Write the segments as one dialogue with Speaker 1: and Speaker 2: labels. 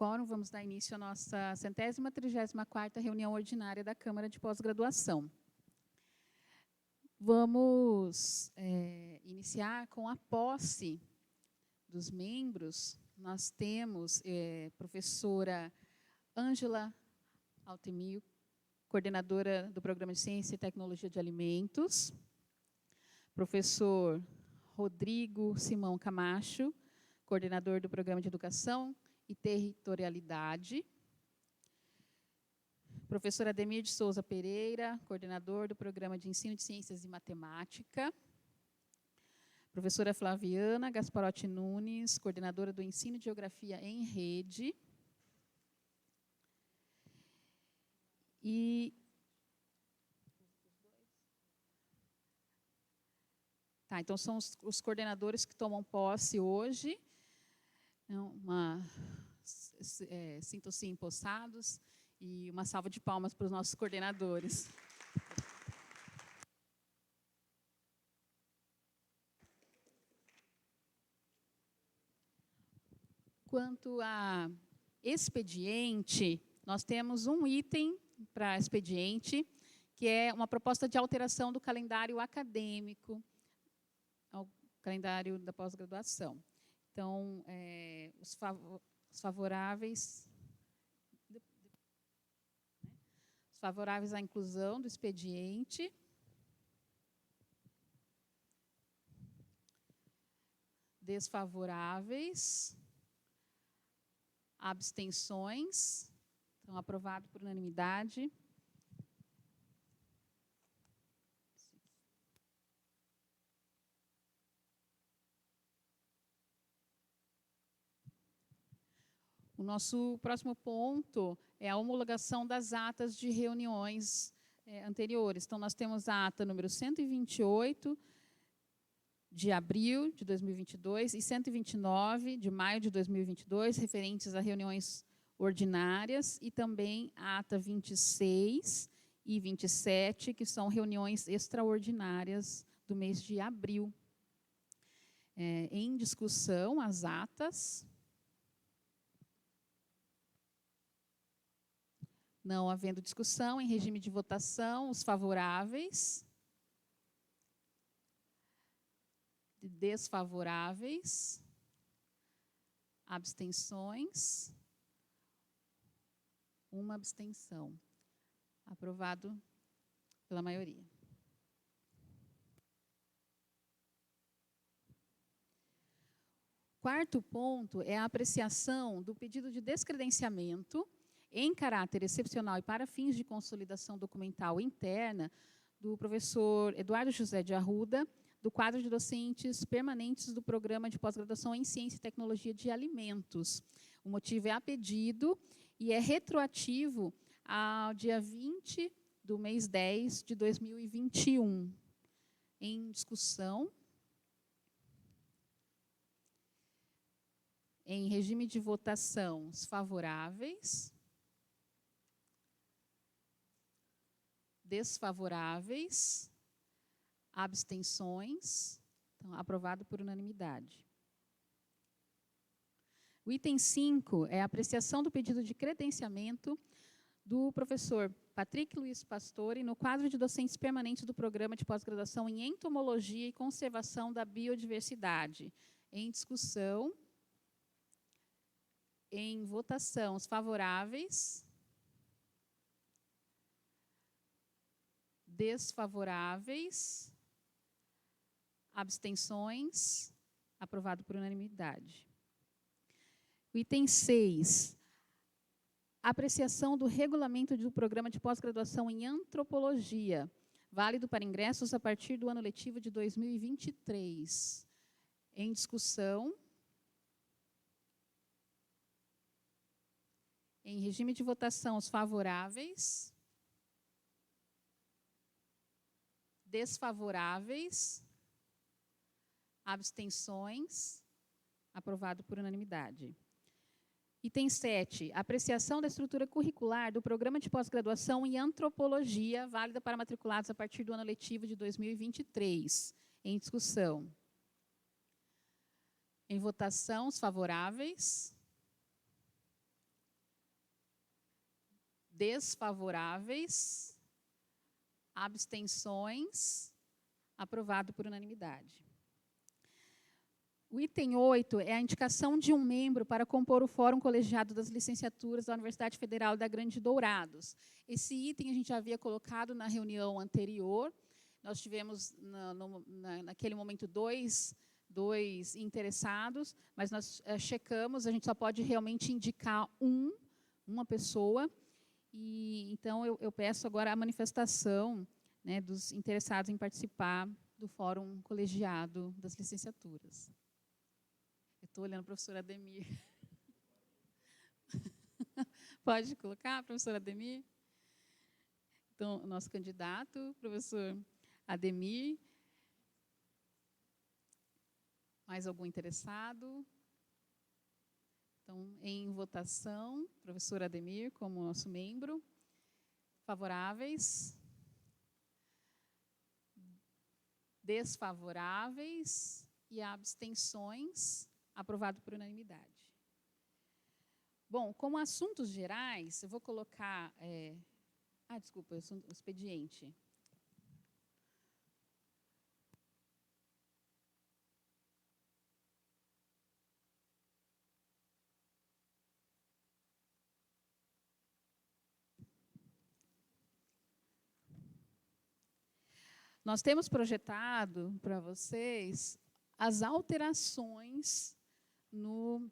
Speaker 1: Quórum, vamos dar início à nossa 134ª reunião ordinária da Câmara de Pós-Graduação. Vamos iniciar com a posse dos membros. Nós temos professora Ângela Altemir, coordenadora do Programa de Ciência e Tecnologia de Alimentos, professor Rodrigo Simão Camacho, coordenador do Programa de Educação e Territorialidade, professor Ademir de Souza Pereira, coordenador do Programa de Ensino de Ciências e Matemática, professora Flaviana Gasparotti Nunes, coordenadora do Ensino de Geografia em Rede, então são os coordenadores que tomam posse hoje. Sintam-se empossados e uma salva de palmas para os nossos coordenadores. Quanto a expediente, nós temos um item para expediente, que é uma proposta de alteração do calendário acadêmico, ao calendário da pós-graduação. Então, os favoráveis à inclusão do expediente. Desfavoráveis. Abstenções. Então, aprovado por unanimidade. O nosso próximo ponto é a homologação das atas de reuniões anteriores. Então, nós temos a ata número 128, de abril de 2022, e 129, de maio de 2022, referentes a reuniões ordinárias, e também a ata 26 e 27, que são reuniões extraordinárias do mês de abril. Em discussão, as atas. Não havendo discussão, em regime de votação, os favoráveis, desfavoráveis, abstenções, uma abstenção. Aprovado pela maioria. Quarto ponto é a apreciação do pedido de descredenciamento em caráter excepcional e para fins de consolidação documental interna, do professor Eduardo José de Arruda, do quadro de docentes permanentes do Programa de Pós-Graduação em Ciência e Tecnologia de Alimentos. O motivo é a pedido e é retroativo ao dia 20 do mês 10 de 2021. Em discussão. Em regime de votação, os favoráveis. Desfavoráveis, abstenções, então, aprovado por unanimidade. O item 5 é a apreciação do pedido de credenciamento do professor Patrick Luiz Pastore no quadro de docentes permanentes do Programa de Pós-Graduação em Entomologia e Conservação da Biodiversidade. Em discussão, em votação, os favoráveis, desfavoráveis, abstenções, aprovado por unanimidade. O item 6, apreciação do regulamento do Programa de Pós-Graduação em Antropologia, válido para ingressos a partir do ano letivo de 2023. Em discussão, em regime de votação, os favoráveis, desfavoráveis, abstenções, aprovado por unanimidade. Item 7, apreciação da estrutura curricular do Programa de Pós-Graduação em Antropologia, válida para matriculados a partir do ano letivo de 2023. Em discussão. Em votação, os favoráveis, desfavoráveis, abstenções, aprovado por unanimidade. O item 8 é a indicação de um membro para compor o Fórum Colegiado das Licenciaturas da Universidade Federal da Grande Dourados. Esse item a gente já havia colocado na reunião anterior. Nós tivemos, naquele momento, dois interessados, mas nós checamos, a gente só pode realmente indicar uma pessoa. E, então, eu peço agora a manifestação, né, dos interessados em participar do Fórum Colegiado das Licenciaturas. Eu estou olhando a professora Ademir. Pode colocar, professora Ademir? Então, o nosso candidato, professor Ademir. Mais algum interessado? Então, em votação, professor Ademir como nosso membro. Favoráveis? Desfavoráveis e abstenções? Aprovado por unanimidade. Bom, como assuntos gerais, eu vou colocar... desculpa, o expediente. Nós temos projetado para vocês as alterações no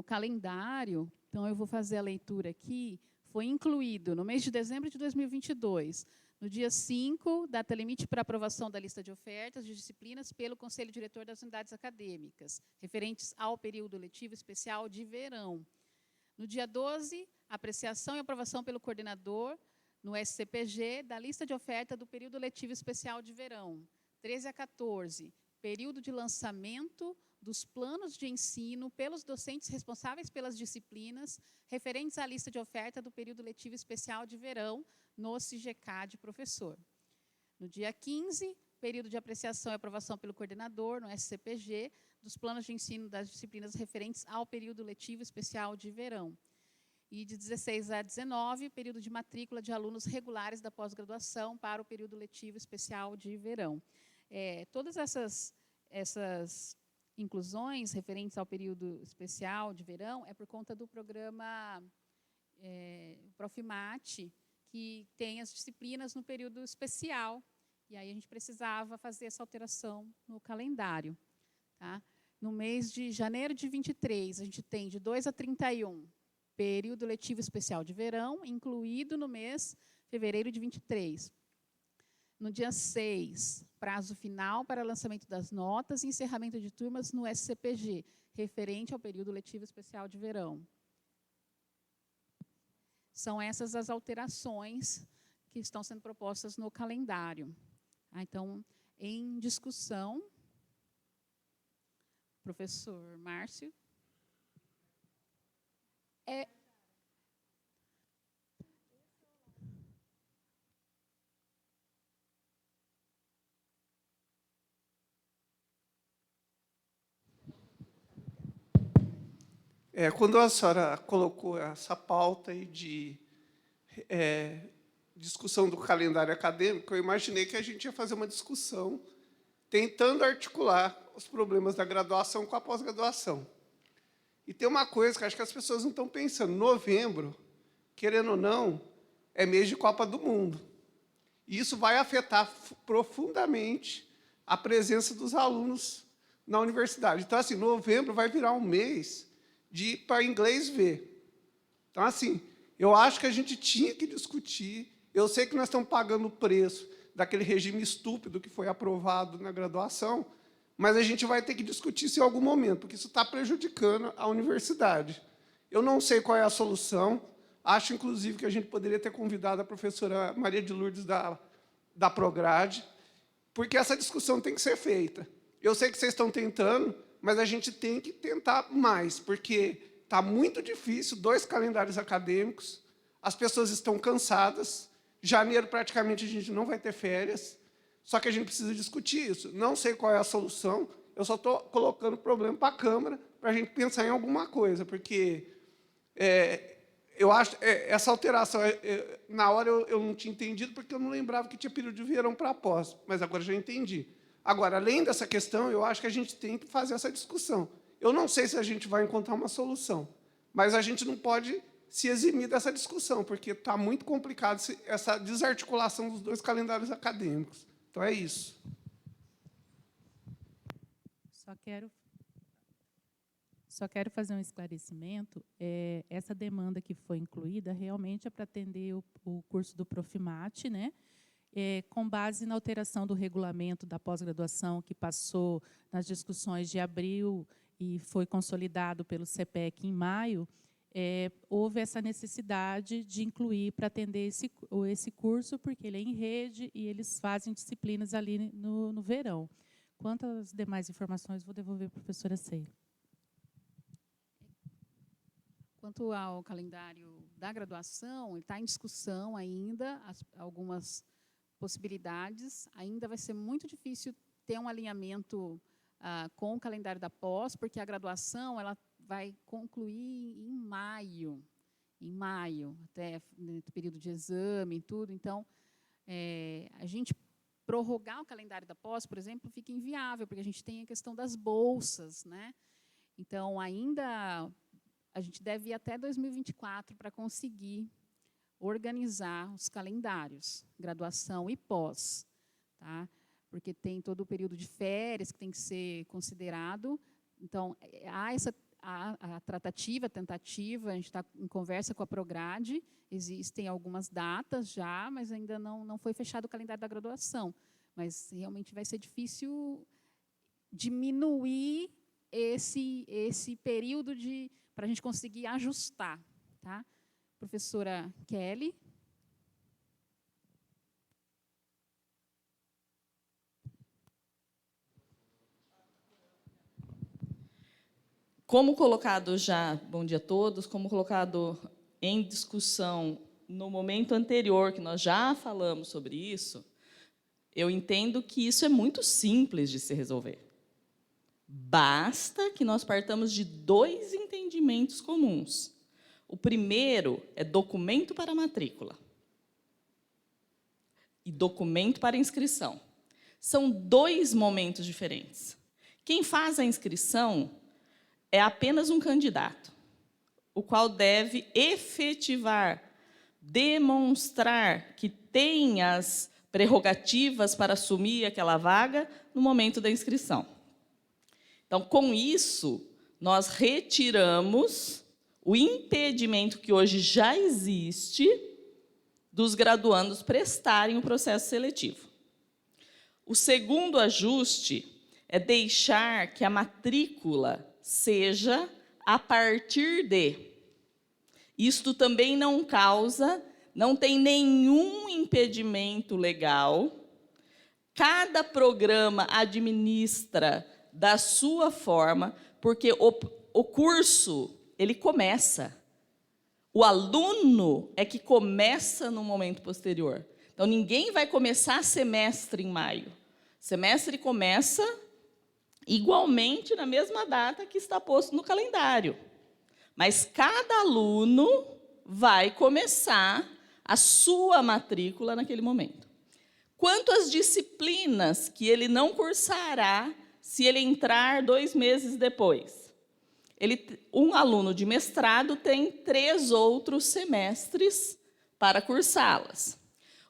Speaker 1: calendário. Então, eu vou fazer a leitura aqui. Foi incluído, no mês de dezembro de 2022, no dia 5, data limite para aprovação da lista de ofertas de disciplinas pelo Conselho Diretor das Unidades Acadêmicas, referentes ao período letivo especial de verão. No dia 12, apreciação e aprovação pelo coordenador, no SCPG, da lista de oferta do período letivo especial de verão. 13 a 14, período de lançamento dos planos de ensino pelos docentes responsáveis pelas disciplinas referentes à lista de oferta do período letivo especial de verão no CIGECA de professor. No dia 15, período de apreciação e aprovação pelo coordenador, no SCPG, dos planos de ensino das disciplinas referentes ao período letivo especial de verão. E de 16 a 19, período de matrícula de alunos regulares da pós-graduação para o período letivo especial de verão. Todas essas inclusões referentes ao período especial de verão é por conta do programa Profimate, que tem as disciplinas no período especial. E aí a gente precisava fazer essa alteração no calendário. Tá? No mês de janeiro de 23, a gente tem de 2 a 31, período letivo especial de verão, incluído no mês de fevereiro de 23. No dia 6, prazo final para lançamento das notas e encerramento de turmas no SCPG, referente ao período letivo especial de verão. São essas as alterações que estão sendo propostas no calendário. Então, em discussão, professor Márcio.
Speaker 2: Quando a senhora colocou essa pauta aí de discussão do calendário acadêmico, eu imaginei que a gente ia fazer uma discussão tentando articular os problemas da graduação com a pós-graduação. E tem uma coisa que acho que as pessoas não estão pensando. Novembro, querendo ou não, é mês de Copa do Mundo. E isso vai afetar profundamente a presença dos alunos na universidade. Então, assim, novembro vai virar um mês de ir para inglês ver. Então, assim, eu acho que a gente tinha que discutir. Eu sei que nós estamos pagando o preço daquele regime estúpido que foi aprovado na graduação, mas a gente vai ter que discutir isso em algum momento, porque isso está prejudicando a universidade. Eu não sei qual é a solução. Acho, inclusive, que a gente poderia ter convidado a professora Maria de Lourdes da Prograde, porque essa discussão tem que ser feita. Eu sei que vocês estão tentando, mas a gente tem que tentar mais, porque está muito difícil, 2 calendários acadêmicos, as pessoas estão cansadas, janeiro praticamente a gente não vai ter férias, só que a gente precisa discutir isso. Não sei qual é a solução, eu só estou colocando o problema para a Câmara, para a gente pensar em alguma coisa, porque eu acho essa alteração, na hora eu não tinha entendido, porque eu não lembrava que tinha período de verão para pós, mas agora já entendi. Agora, além dessa questão, eu acho que a gente tem que fazer essa discussão. Eu não sei se a gente vai encontrar uma solução, mas a gente não pode se eximir dessa discussão, porque está muito complicado essa desarticulação dos dois calendários acadêmicos. Então, é isso.
Speaker 3: Só quero fazer um esclarecimento. Essa demanda que foi incluída realmente é para atender o curso do Profimat, né? Com base na alteração do regulamento da pós-graduação, que passou nas discussões de abril e foi consolidado pelo CPEC em maio, houve essa necessidade de incluir para atender esse curso, porque ele é em rede e eles fazem disciplinas ali no verão. Quanto às demais informações, vou devolver para a professora Ceila.
Speaker 1: Quanto ao calendário da graduação, ele está em discussão ainda, algumas possibilidades. Ainda vai ser muito difícil ter um alinhamento com o calendário da pós, porque a graduação ela vai concluir em maio, até no período de exame e tudo. Então, a gente prorrogar o calendário da pós, por exemplo, fica inviável, porque a gente tem a questão das bolsas, né? Então, ainda a gente deve ir até 2024 para conseguir organizar os calendários, graduação e pós, tá? Porque tem todo o período de férias que tem que ser considerado. Então, há a tratativa, a tentativa, a gente está em conversa com a Prograde, existem algumas datas já, mas ainda não foi fechado o calendário da graduação. Mas realmente vai ser difícil diminuir esse período para a gente conseguir ajustar, tá? Professora Kelly.
Speaker 4: Como colocado já, bom dia a todos, como colocado em discussão no momento anterior, que nós já falamos sobre isso, eu entendo que isso é muito simples de se resolver. Basta que nós partamos de 2 entendimentos comuns. O primeiro é documento para matrícula e documento para inscrição. São 2 momentos diferentes. Quem faz a inscrição é apenas um candidato, o qual deve efetivar, demonstrar que tem as prerrogativas para assumir aquela vaga no momento da inscrição. Então, com isso, nós retiramos o impedimento que hoje já existe dos graduandos prestarem o processo seletivo. O segundo ajuste é deixar que a matrícula seja a partir de. Isto também não tem nenhum impedimento legal. Cada programa administra da sua forma, porque o curso, ele começa. O aluno é que começa no momento posterior. Então, ninguém vai começar semestre em maio. Semestre começa igualmente na mesma data que está posto no calendário. Mas cada aluno vai começar a sua matrícula naquele momento. Quanto às disciplinas que ele não cursará se ele entrar 2 meses depois? Um aluno de mestrado tem 3 outros semestres para cursá-las.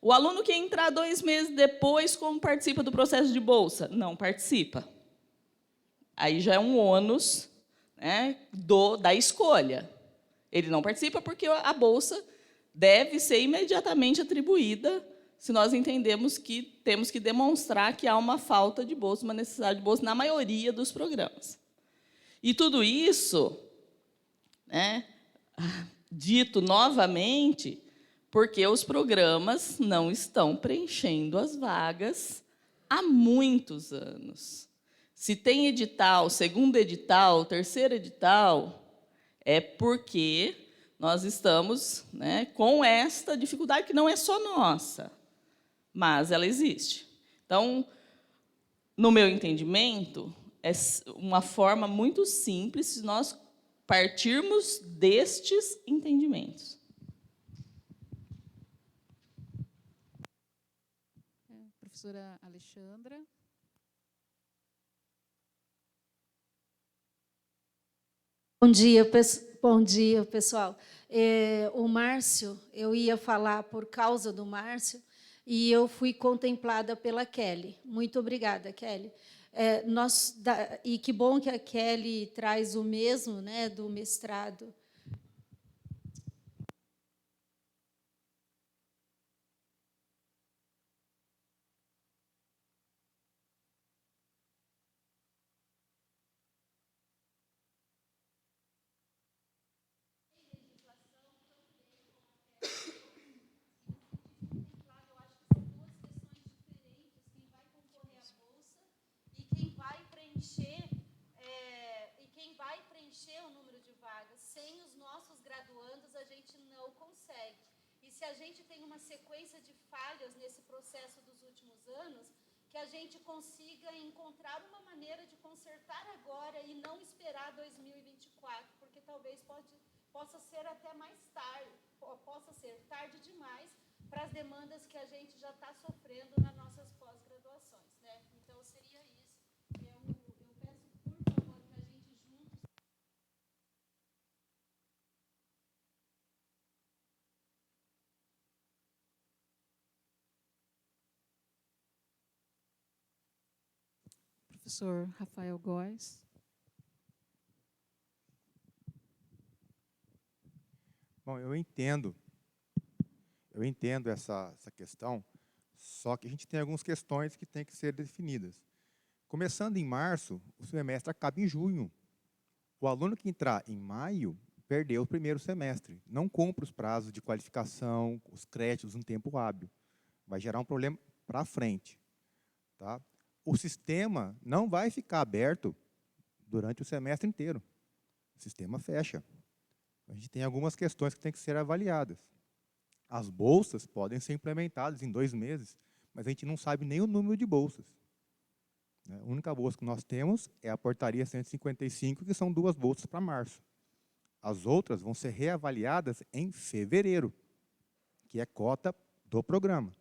Speaker 4: O aluno que entrar 2 meses depois, como participa do processo de bolsa? Não participa. Aí já é um ônus, né, da escolha. Ele não participa porque a bolsa deve ser imediatamente atribuída se nós entendemos que temos que demonstrar que há uma falta de bolsa, uma necessidade de bolsa na maioria dos programas. E tudo isso, né, dito novamente, porque os programas não estão preenchendo as vagas há muitos anos. Se tem edital, segundo edital, terceiro edital, é porque nós estamos, né, com esta dificuldade que não é só nossa, mas ela existe. Então, no meu entendimento, é uma forma muito simples se nós partirmos destes entendimentos.
Speaker 1: Professora Alexandra.
Speaker 5: Bom dia, pessoal. O Márcio, eu ia falar por causa do Márcio, e eu fui contemplada pela Kelly. Muito obrigada, Kelly. E que bom que a Kelly traz o mesmo, né, do mestrado. O número de vagas. Sem os nossos graduandos, a gente não consegue. E se a gente tem uma sequência de falhas nesse processo dos últimos anos, que a gente consiga encontrar uma maneira de consertar agora e não esperar 2024, porque talvez possa ser até mais tarde, possa ser tarde demais para as demandas que a gente já está sofrendo nas nossas pós-graduações, né? Então, seria isso.
Speaker 1: Professor Rafael Góes.
Speaker 6: Bom, eu entendo essa questão, só que a gente tem algumas questões que têm que ser definidas. Começando em março, o semestre acaba em junho. O aluno que entrar em maio perdeu o primeiro semestre, não cumpre os prazos de qualificação, os créditos no tempo hábil. Vai gerar um problema para frente. Tá? O sistema não vai ficar aberto durante o semestre inteiro. O sistema fecha. A gente tem algumas questões que têm que ser avaliadas. As bolsas podem ser implementadas em 2 meses, mas a gente não sabe nem o número de bolsas. A única bolsa que nós temos é a portaria 155, que são 2 bolsas para março. As outras vão ser reavaliadas em fevereiro, que é cota do programa.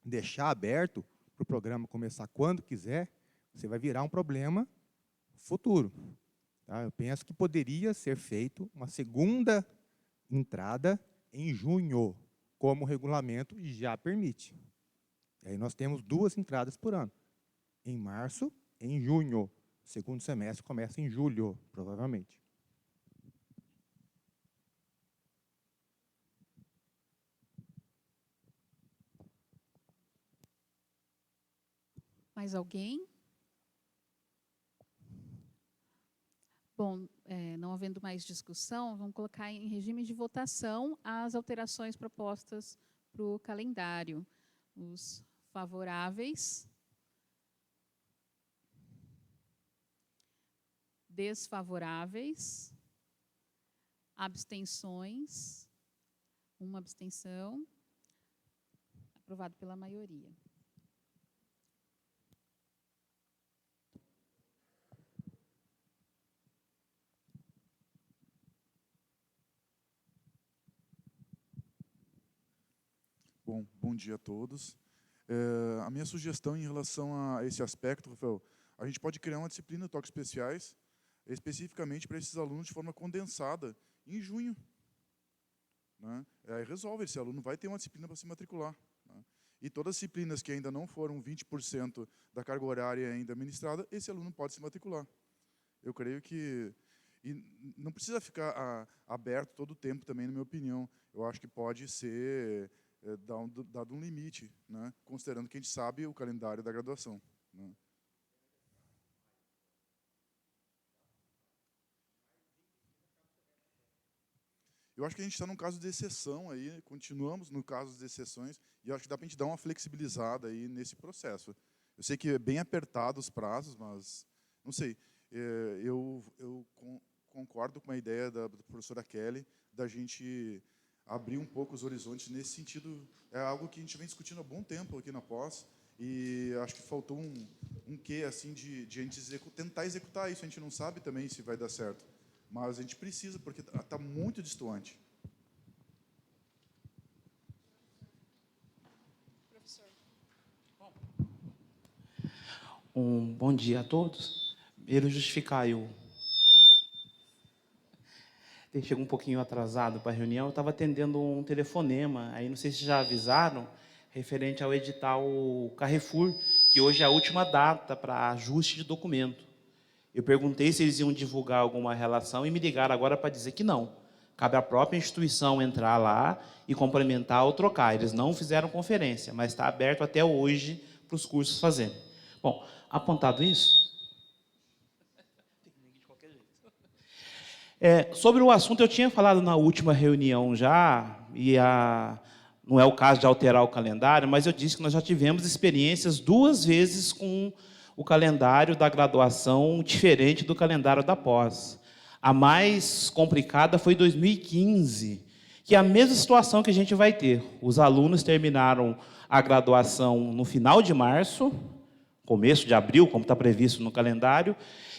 Speaker 6: Deixar aberto para o programa começar quando quiser, você vai virar um problema futuro. Tá? Eu penso que poderia ser feito uma segunda entrada em junho, como o regulamento já permite. E aí nós temos 2 entradas por ano, em março e em junho. O segundo semestre começa em julho, provavelmente.
Speaker 1: Mais alguém? Bom, não havendo mais discussão, vamos colocar em regime de votação as alterações propostas para o calendário. Os favoráveis, desfavoráveis, abstenções, 1 abstenção, aprovado pela maioria.
Speaker 7: Bom dia a todos. A minha sugestão em relação a esse aspecto, Rafael, a gente pode criar uma disciplina de toques especiais, especificamente para esses alunos de forma condensada, em junho. Né? Aí resolve, esse aluno vai ter uma disciplina para se matricular. Né? E todas as disciplinas que ainda não foram 20% da carga horária ainda administrada, esse aluno pode se matricular. Eu creio que... E não precisa ficar aberto todo o tempo também, na minha opinião. Eu acho que pode ser... dado um limite, né? Considerando que a gente sabe o calendário da graduação. Né? Eu acho que a gente está num caso de exceção, aí, continuamos no caso de exceções, e acho que dá para a gente dar uma flexibilizada aí nesse processo. Eu sei que é bem apertado os prazos, mas, não sei, eu concordo com a ideia da professora Kelly, da gente abrir um pouco os horizontes nesse sentido. É algo que a gente vem discutindo há bom tempo aqui na pós, e acho que faltou um quê assim, de a gente tentar executar isso. A gente não sabe também se vai dar certo, mas a gente precisa, porque está muito distante.
Speaker 1: Professor.
Speaker 8: Um bom dia a todos. Primeiro, justificar eu. Chegou um pouquinho atrasado para a reunião, eu estava atendendo um telefonema, aí não sei se já avisaram, referente ao edital Carrefour, que hoje é a última data para ajuste de documento. Eu perguntei se eles iam divulgar alguma relação e me ligaram agora para dizer que não. Cabe à própria instituição entrar lá e complementar ou trocar. Eles não fizeram conferência, mas está aberto até hoje para os cursos fazerem. Bom, apontado isso... sobre o assunto, eu tinha falado na última reunião já, e não é o caso de alterar o calendário, mas eu disse que nós já tivemos experiências 2 vezes com o calendário da graduação diferente do calendário da pós. A mais complicada foi 2015, que é a mesma situação que a gente vai ter. Os alunos terminaram a graduação no final de março, começo de abril, como está previsto no calendário,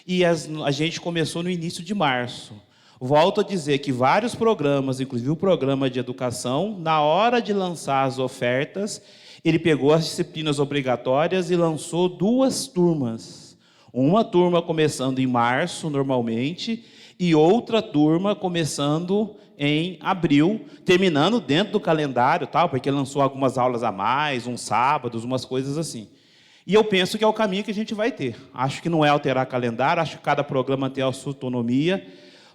Speaker 8: e a gente começou no início de março. Volto a dizer que vários programas, inclusive o programa de educação, na hora de lançar as ofertas, ele pegou as disciplinas obrigatórias e lançou 2 turmas. Uma turma começando em março, normalmente, e outra turma começando em abril, terminando dentro do calendário, tal, porque lançou algumas aulas a mais, uns sábados, umas coisas assim. E eu penso que é o caminho que a gente vai ter. Acho que não é alterar calendário, acho que cada programa tem a sua autonomia.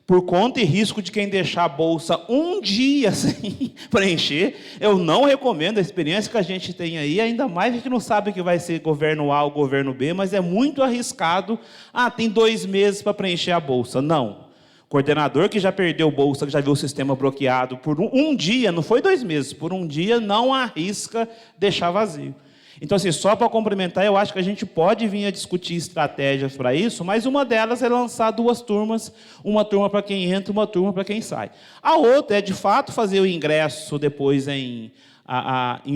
Speaker 8: Por conta e risco de quem deixar a bolsa um dia sem preencher, eu não recomendo. A experiência que a gente tem aí, ainda mais a gente não sabe que vai ser governo A ou governo B, mas é muito arriscado. Tem 2 meses para preencher a bolsa. Não. Coordenador que já perdeu bolsa, que já viu o sistema bloqueado por um dia, não foi 2 meses, por um dia, não arrisca deixar vazio. Então, assim, só para complementar, eu acho que a gente pode vir a discutir estratégias para isso, mas uma delas é lançar 2 turmas, uma turma para quem entra, uma turma para quem sai. A outra é, de fato, fazer o ingresso depois em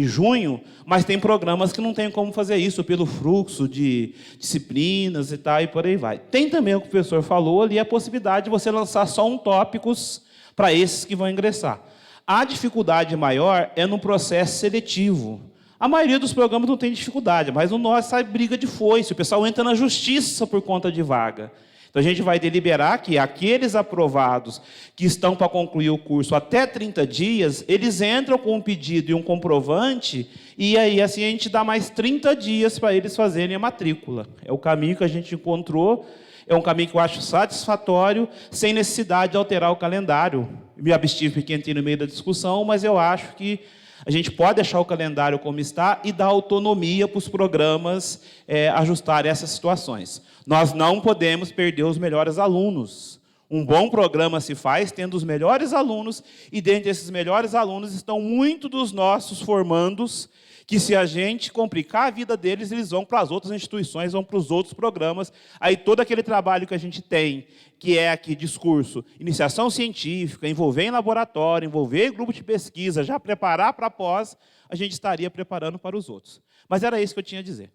Speaker 8: junho, mas tem programas que não tem como fazer isso, pelo fluxo de disciplinas e tal, e por aí vai. Tem também, o que o professor falou ali, a possibilidade de você lançar só tópicos para esses que vão ingressar. A dificuldade maior é no processo seletivo. A maioria dos programas não tem dificuldade, mas o nosso sai briga de foice, o pessoal entra na justiça por conta de vaga. Então, a gente vai deliberar que aqueles aprovados que estão para concluir o curso até 30 dias, eles entram com um pedido e um comprovante, e aí assim a gente dá mais 30 dias para eles fazerem a matrícula. É o caminho que a gente encontrou, é um caminho que eu acho satisfatório, sem necessidade de alterar o calendário. Me abstive porque entrei no meio da discussão, mas eu acho que a gente pode deixar o calendário como está e dar autonomia para os programas ajustarem essas situações. Nós não podemos perder os melhores alunos. Um bom programa se faz tendo os melhores alunos, e dentre esses melhores alunos estão muitos dos nossos formandos, que se a gente complicar a vida deles, eles vão para as outras instituições, vão para os outros programas. Aí todo aquele trabalho que a gente tem, que é aqui discurso, iniciação científica, envolver em laboratório, envolver em grupo de pesquisa, já preparar para pós, a gente estaria preparando para os outros. Mas era isso que eu tinha a dizer.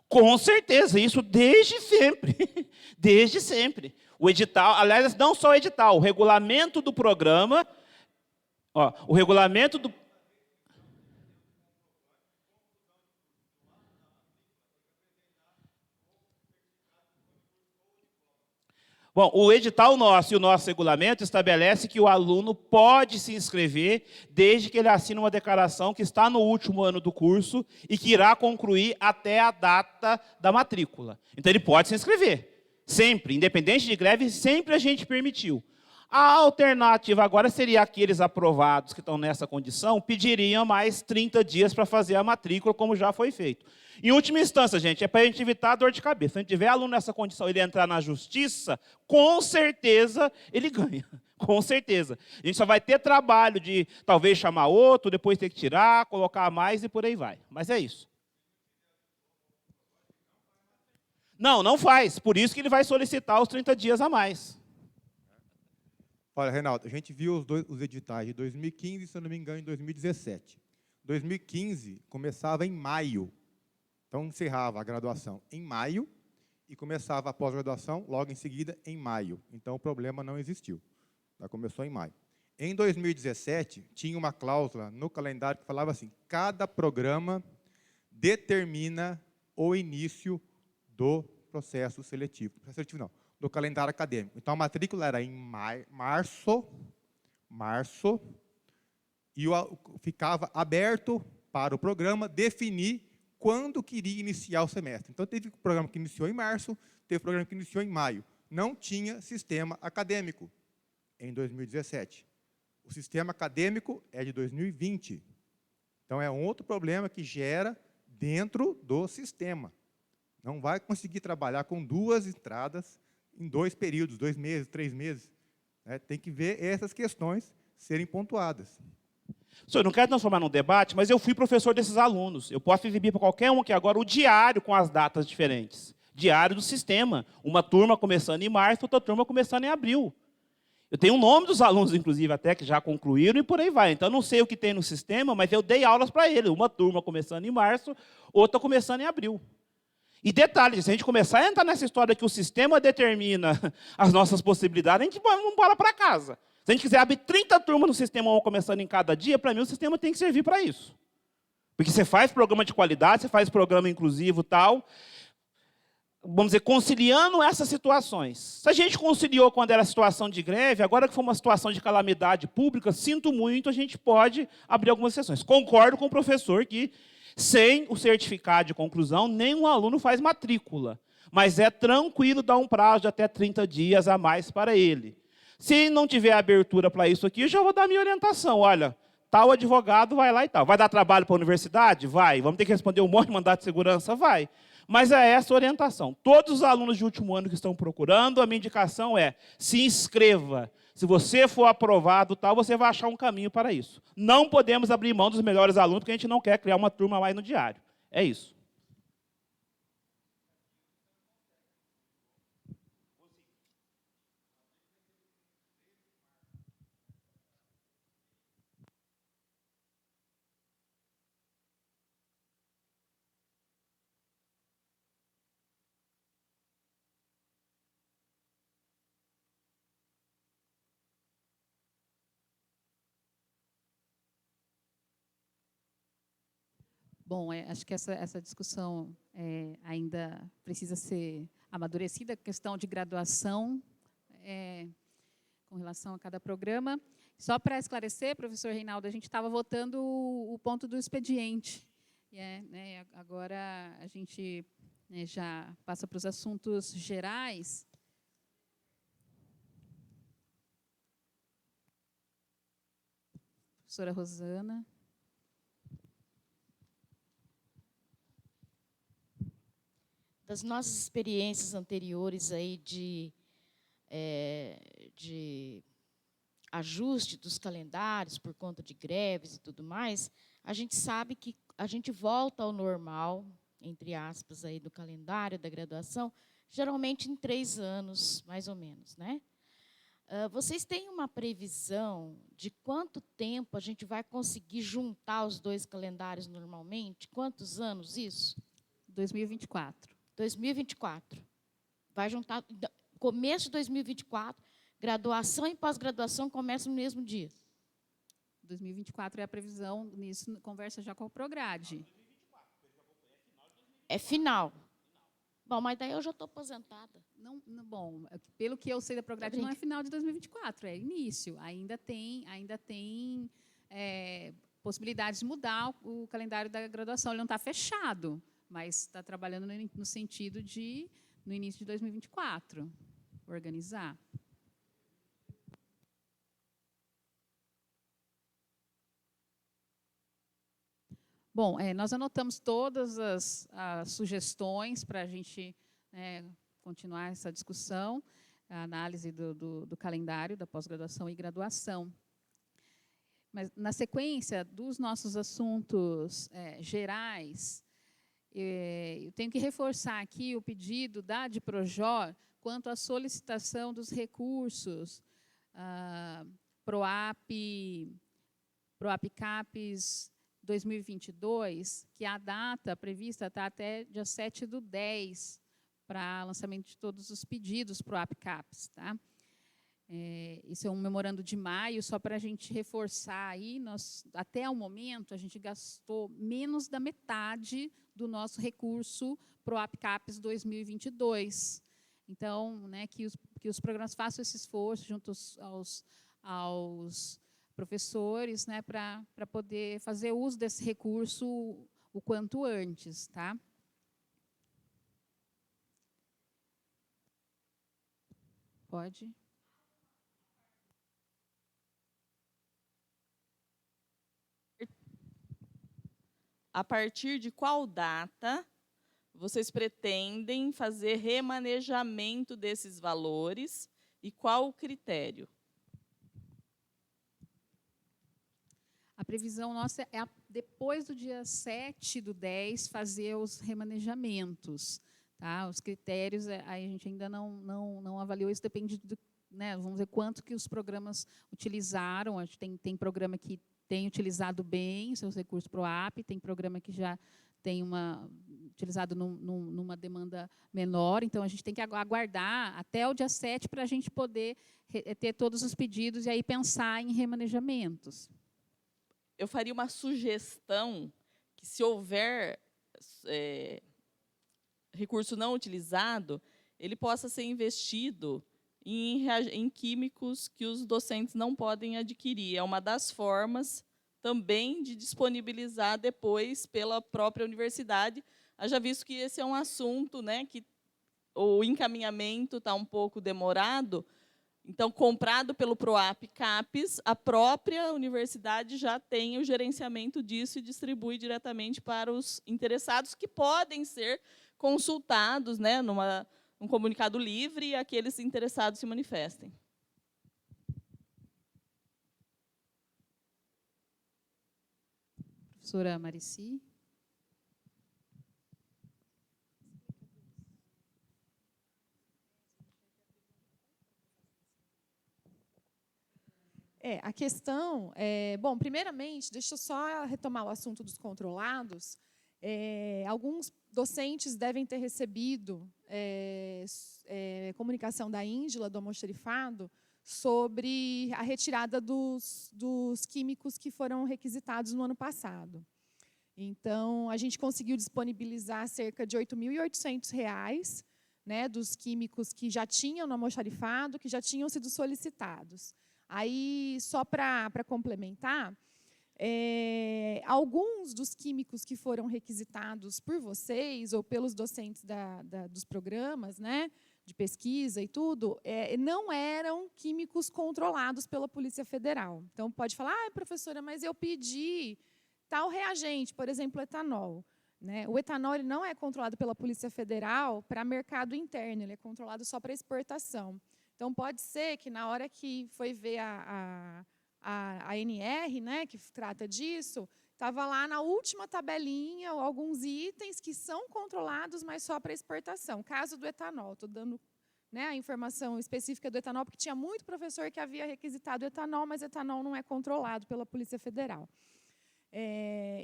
Speaker 8: Com certeza, isso desde sempre. Desde sempre. O edital, aliás, não só o edital, o regulamento do programa, o regulamento do... Bom, o edital nosso e o nosso regulamento estabelece que o aluno pode se inscrever desde que ele assine uma declaração que está no último ano do curso e que irá concluir até a data da matrícula. Então, ele pode se inscrever. Sempre, independente de greve, sempre a gente permitiu. A alternativa agora seria aqueles aprovados que estão nessa condição pediriam mais 30 dias para fazer a matrícula, como já foi feito. Em última instância, gente, é para a gente evitar a dor de cabeça. Se a gente tiver aluno nessa condição, ele entrar na justiça, com certeza ele ganha. Com certeza. A gente só vai ter trabalho de talvez chamar outro, depois ter que tirar, colocar mais e por aí vai. Mas é isso. Não, não faz. Por isso que ele vai solicitar os 30 dias a mais.
Speaker 6: Olha, Reinaldo, a gente viu os editais de 2015, se eu não me engano, em 2017. 2015 começava em maio. Então, encerrava a graduação em maio e começava a pós-graduação logo em seguida em maio. Então, o problema não existiu. Ela começou em maio. Em 2017, tinha uma cláusula no calendário que falava assim: cada programa determina o início do processo seletivo. Processo seletivo não, do calendário acadêmico. Então, a matrícula era em março, e ficava aberto para o programa definir quando queria iniciar o semestre. Então, teve programa que iniciou em março, teve programa que iniciou em maio. Não tinha sistema acadêmico em 2017. O sistema acadêmico é de 2020. Então, é um outro problema que gera dentro do sistema. Não vai conseguir trabalhar com 2 entradas em 2 períodos, 2 meses, 3 meses. Tem que ver essas questões serem pontuadas.
Speaker 8: Senhor, não quero transformar num debate, mas eu fui professor desses alunos. Eu posso exibir para qualquer um aqui agora o diário com as datas diferentes. Diário do sistema. Uma turma começando em março, outra turma começando em abril. Eu tenho o nome dos alunos, inclusive, até que já concluíram, e por aí vai. Então, eu não sei o que tem no sistema, mas eu dei aulas para ele. Uma turma começando em março, outra começando em abril. E detalhe, se a gente começar a entrar nessa história que o sistema determina as nossas possibilidades, a gente vai embora para casa. Se a gente quiser abrir 30 turmas no sistema, uma começando em cada dia, para mim o sistema tem que servir para isso. Porque você faz programa de qualidade, você faz programa inclusivo e tal, vamos dizer, conciliando essas situações. Se a gente conciliou quando era situação de greve, agora que foi uma situação de calamidade pública, sinto muito, a gente pode abrir algumas sessões. Concordo com o professor que, sem o certificado de conclusão, nenhum aluno faz matrícula. Mas é tranquilo dar um prazo de até 30 dias a mais para ele. Se não tiver abertura para isso aqui, eu já vou dar minha orientação. Olha, tal advogado vai lá e tal. Vai dar trabalho para a universidade? Vai. Vamos ter que responder um monte de mandato de segurança? Vai. Mas é essa a orientação. Todos os alunos de último ano que estão procurando, a minha indicação é: se inscreva. Se você for aprovado, tal, você vai achar um caminho para isso. Não podemos abrir mão dos melhores alunos, porque a gente não quer criar uma turma mais no diário. É isso.
Speaker 1: Bom, acho que essa discussão ainda precisa ser amadurecida, a questão de graduação com relação a cada programa. Só para esclarecer, professor Reinaldo, a gente estava votando o ponto do expediente. Agora a gente já passa para os assuntos gerais. Professora Rosana.
Speaker 9: Das nossas experiências anteriores aí de ajuste dos calendários por conta de greves e tudo mais, a gente sabe que a gente volta ao normal, entre aspas, aí, do calendário da graduação, geralmente em 3 anos, mais ou menos, né? Vocês têm uma previsão de quanto tempo a gente vai conseguir juntar os 2 calendários normalmente? Quantos anos isso?
Speaker 1: 2024.
Speaker 9: 2024. Vai juntar, começo de 2024, graduação e pós-graduação começam no mesmo dia.
Speaker 1: 2024 é a previsão, nisso conversa já com o Prograde.
Speaker 9: É final. Bom, mas daí eu já estou aposentada.
Speaker 1: Bom, pelo que eu sei da Prograde, não é final de 2024, é início. Ainda tem possibilidades de mudar o calendário da graduação. Ele não está fechado, mas está trabalhando no sentido de, no início de 2024, organizar. Bom, nós anotamos todas as sugestões para a gente continuar essa discussão, a análise do calendário da pós-graduação e graduação. Mas, na sequência dos nossos assuntos gerais, eu tenho que reforçar aqui o pedido da ADPROJOR quanto à solicitação dos recursos PROAP-CAPES 2022, que a data prevista está até dia 7/10 para lançamento de todos os pedidos PROAP-CAPES. Tá? Isso é um memorando de maio, só para a gente reforçar aí, até o momento, a gente gastou menos da metade do nosso recurso PROAP CAPES 2022. Então, né, que os programas façam esse esforço junto aos professores, né, para poder fazer uso desse recurso o quanto antes, tá? Pode.
Speaker 4: A partir de qual data vocês pretendem fazer remanejamento desses valores e qual o critério?
Speaker 1: A previsão nossa é, depois do dia 7/10, fazer os remanejamentos. Tá? Os critérios, aí a gente ainda não avaliou, isso depende do, né, vamos ver quanto que os programas utilizaram. A gente tem programa que tem utilizado bem seus recursos PROAP, tem programa que já tem utilizado numa demanda menor, então a gente tem que aguardar até o dia 7 para a gente poder ter todos os pedidos e aí pensar em remanejamentos.
Speaker 4: Eu faria uma sugestão que, se houver recurso não utilizado, ele possa ser investido em químicos que os docentes não podem adquirir. É uma das formas também de disponibilizar depois pela própria universidade. Haja visto que esse é um assunto, né, que o encaminhamento está um pouco demorado. Então, comprado pelo PROAP CAPES, a própria universidade já tem o gerenciamento disso e distribui diretamente para os interessados, que podem ser consultados, né, num comunicado livre, e aqueles interessados se manifestem.
Speaker 1: Professora Marici.
Speaker 10: A questão bom, primeiramente, deixa eu só retomar o assunto dos controlados. Alguns docentes devem ter recebido comunicação da Íngila, do almoxarifado, sobre a retirada dos químicos que foram requisitados no ano passado. Então, a gente conseguiu disponibilizar cerca de R$ 8.800, né, dos químicos que já tinham no almoxarifado, que já tinham sido solicitados. Aí, só para complementar, alguns dos químicos que foram requisitados por vocês ou pelos docentes dos programas, né, de pesquisa e tudo, não eram químicos controlados pela Polícia Federal. Então, pode falar, professora, mas eu pedi tal reagente, por exemplo, etanol. Né? O etanol ele não é controlado pela Polícia Federal para mercado interno, ele é controlado só para exportação. Então, pode ser que, na hora que foi ver a ANR, né, que trata disso, estava lá na última tabelinha alguns itens que são controlados, mas só para exportação. Caso do etanol, estou dando, né, a informação específica do etanol, porque tinha muito professor que havia requisitado etanol, mas etanol não é controlado pela Polícia Federal.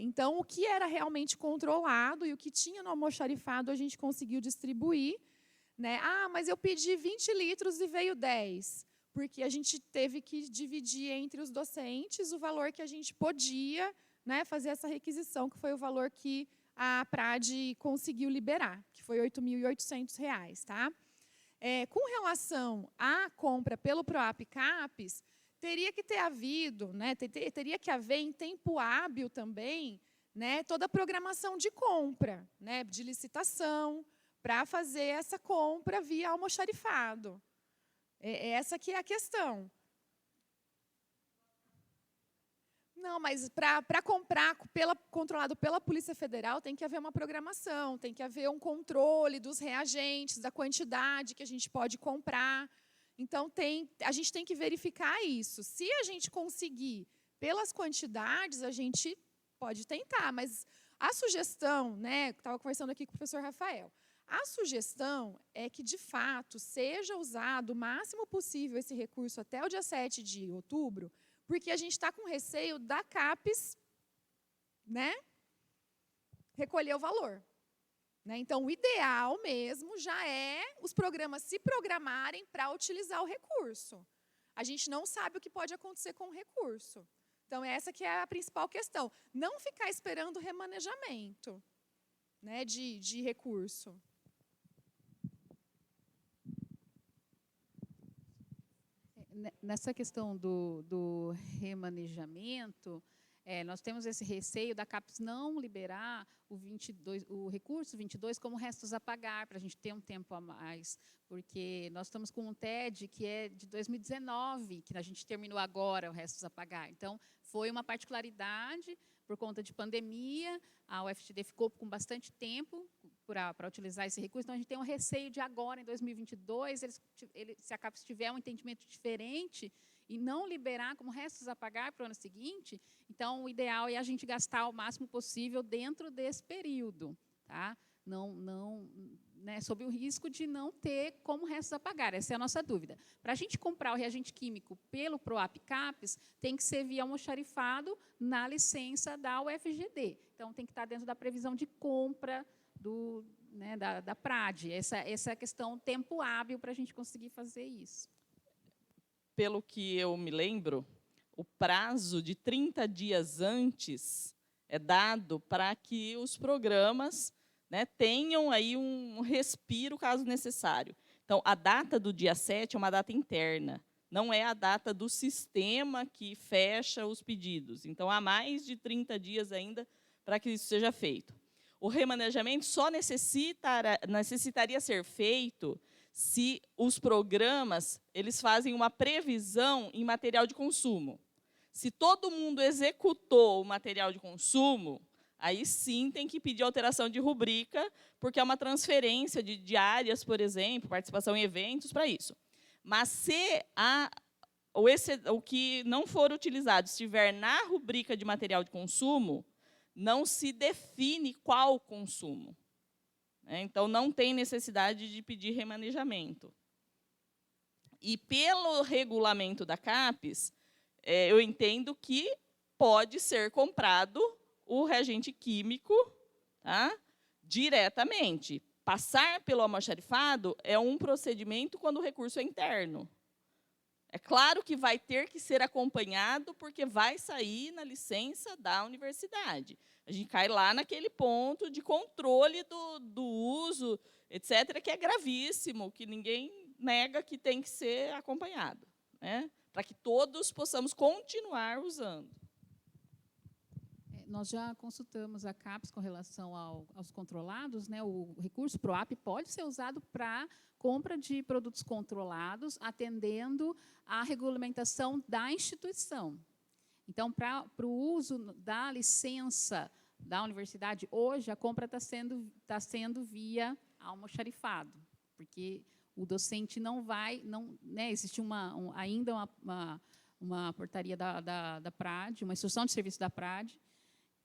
Speaker 10: Então, o que era realmente controlado e o que tinha no almoxarifado, a gente conseguiu distribuir. Né? Mas eu pedi 20 litros e veio 10, porque a gente teve que dividir entre os docentes o valor que a gente podia, né, fazer essa requisição, que foi o valor que a PRAD conseguiu liberar, que foi R$ 8.800. Tá? Com relação à compra pelo PROAP CAPES, teria que ter havido, né, teria que haver em tempo hábil também, né, toda a programação de compra, né, de licitação, para fazer essa compra via almoxarifado. Essa que é a questão. Não, mas para comprar controlado pela Polícia Federal, tem que haver uma programação, tem que haver um controle dos reagentes, da quantidade que a gente pode comprar. Então, a gente tem que verificar isso. Se a gente conseguir pelas quantidades, a gente pode tentar, mas a sugestão, né, estava conversando aqui com o professor Rafael, a sugestão é que, de fato, seja usado o máximo possível esse recurso até o dia 7 de outubro, porque a gente está com receio da CAPES, né, recolher o valor. Né? Então, o ideal mesmo já é os programas se programarem para utilizar o recurso. a gente não sabe o que pode acontecer com o recurso. Então, essa que é a principal questão. Não ficar esperando o remanejamento, né, de recurso.
Speaker 1: Nessa questão do remanejamento, nós temos esse receio da CAPES não liberar o recurso 22 como restos a pagar, para a gente ter um tempo a mais, porque nós estamos com um TED que é de 2019, que a gente terminou agora o restos a pagar. Então, foi uma particularidade, por conta de pandemia, a UFGD ficou com bastante tempo para utilizar esse recurso, então a gente tem um receio de agora, em 2022, se a CAPES tiver um entendimento diferente e não liberar como restos a pagar para o ano seguinte, então o ideal é a gente gastar o máximo possível dentro desse período, tá? Né, sob o risco de não ter como restos a pagar, essa é a nossa dúvida. Para a gente comprar o reagente químico pelo PROAP CAPES, tem que ser via almoxarifado na licença da UFGD. Então, tem que estar dentro da previsão de compra da PRAD. Essa é a questão tempo hábil para a gente conseguir fazer isso.
Speaker 4: Pelo que eu me lembro, o prazo de 30 dias antes é dado para que os programas, né, tenham aí um respiro, caso necessário. Então, a data do dia 7 é uma data interna, não é a data do sistema que fecha os pedidos. Então, há mais de 30 dias ainda para que isso seja feito. O remanejamento só necessitaria ser feito se os programas eles fazem uma previsão em material de consumo. Se todo mundo executou o material de consumo, aí sim tem que pedir alteração de rubrica, porque é uma transferência de áreas, por exemplo, participação em eventos, para isso. Mas se o que não for utilizado estiver na rubrica de material de consumo, não se define qual consumo. Então, não tem necessidade de pedir remanejamento. E, pelo regulamento da CAPES, eu entendo que pode ser comprado o reagente químico, tá, diretamente. Passar pelo almoxarifado é um procedimento quando o recurso é interno. É claro que vai ter que ser acompanhado, porque vai sair na licença da universidade. A gente cai lá naquele ponto de controle do uso, etc., que é gravíssimo, que ninguém nega que tem que ser acompanhado, né, para que todos possamos continuar usando.
Speaker 1: Nós já consultamos a CAPES com relação aos controlados, né? O recurso PROAP pode ser usado para compra de produtos controlados, atendendo à regulamentação da instituição. Então, para o uso da licença da universidade, hoje a compra está sendo via almoxarifado, porque o docente não vai, né, existe ainda uma portaria da PRAD, uma instrução de serviço da PRAD,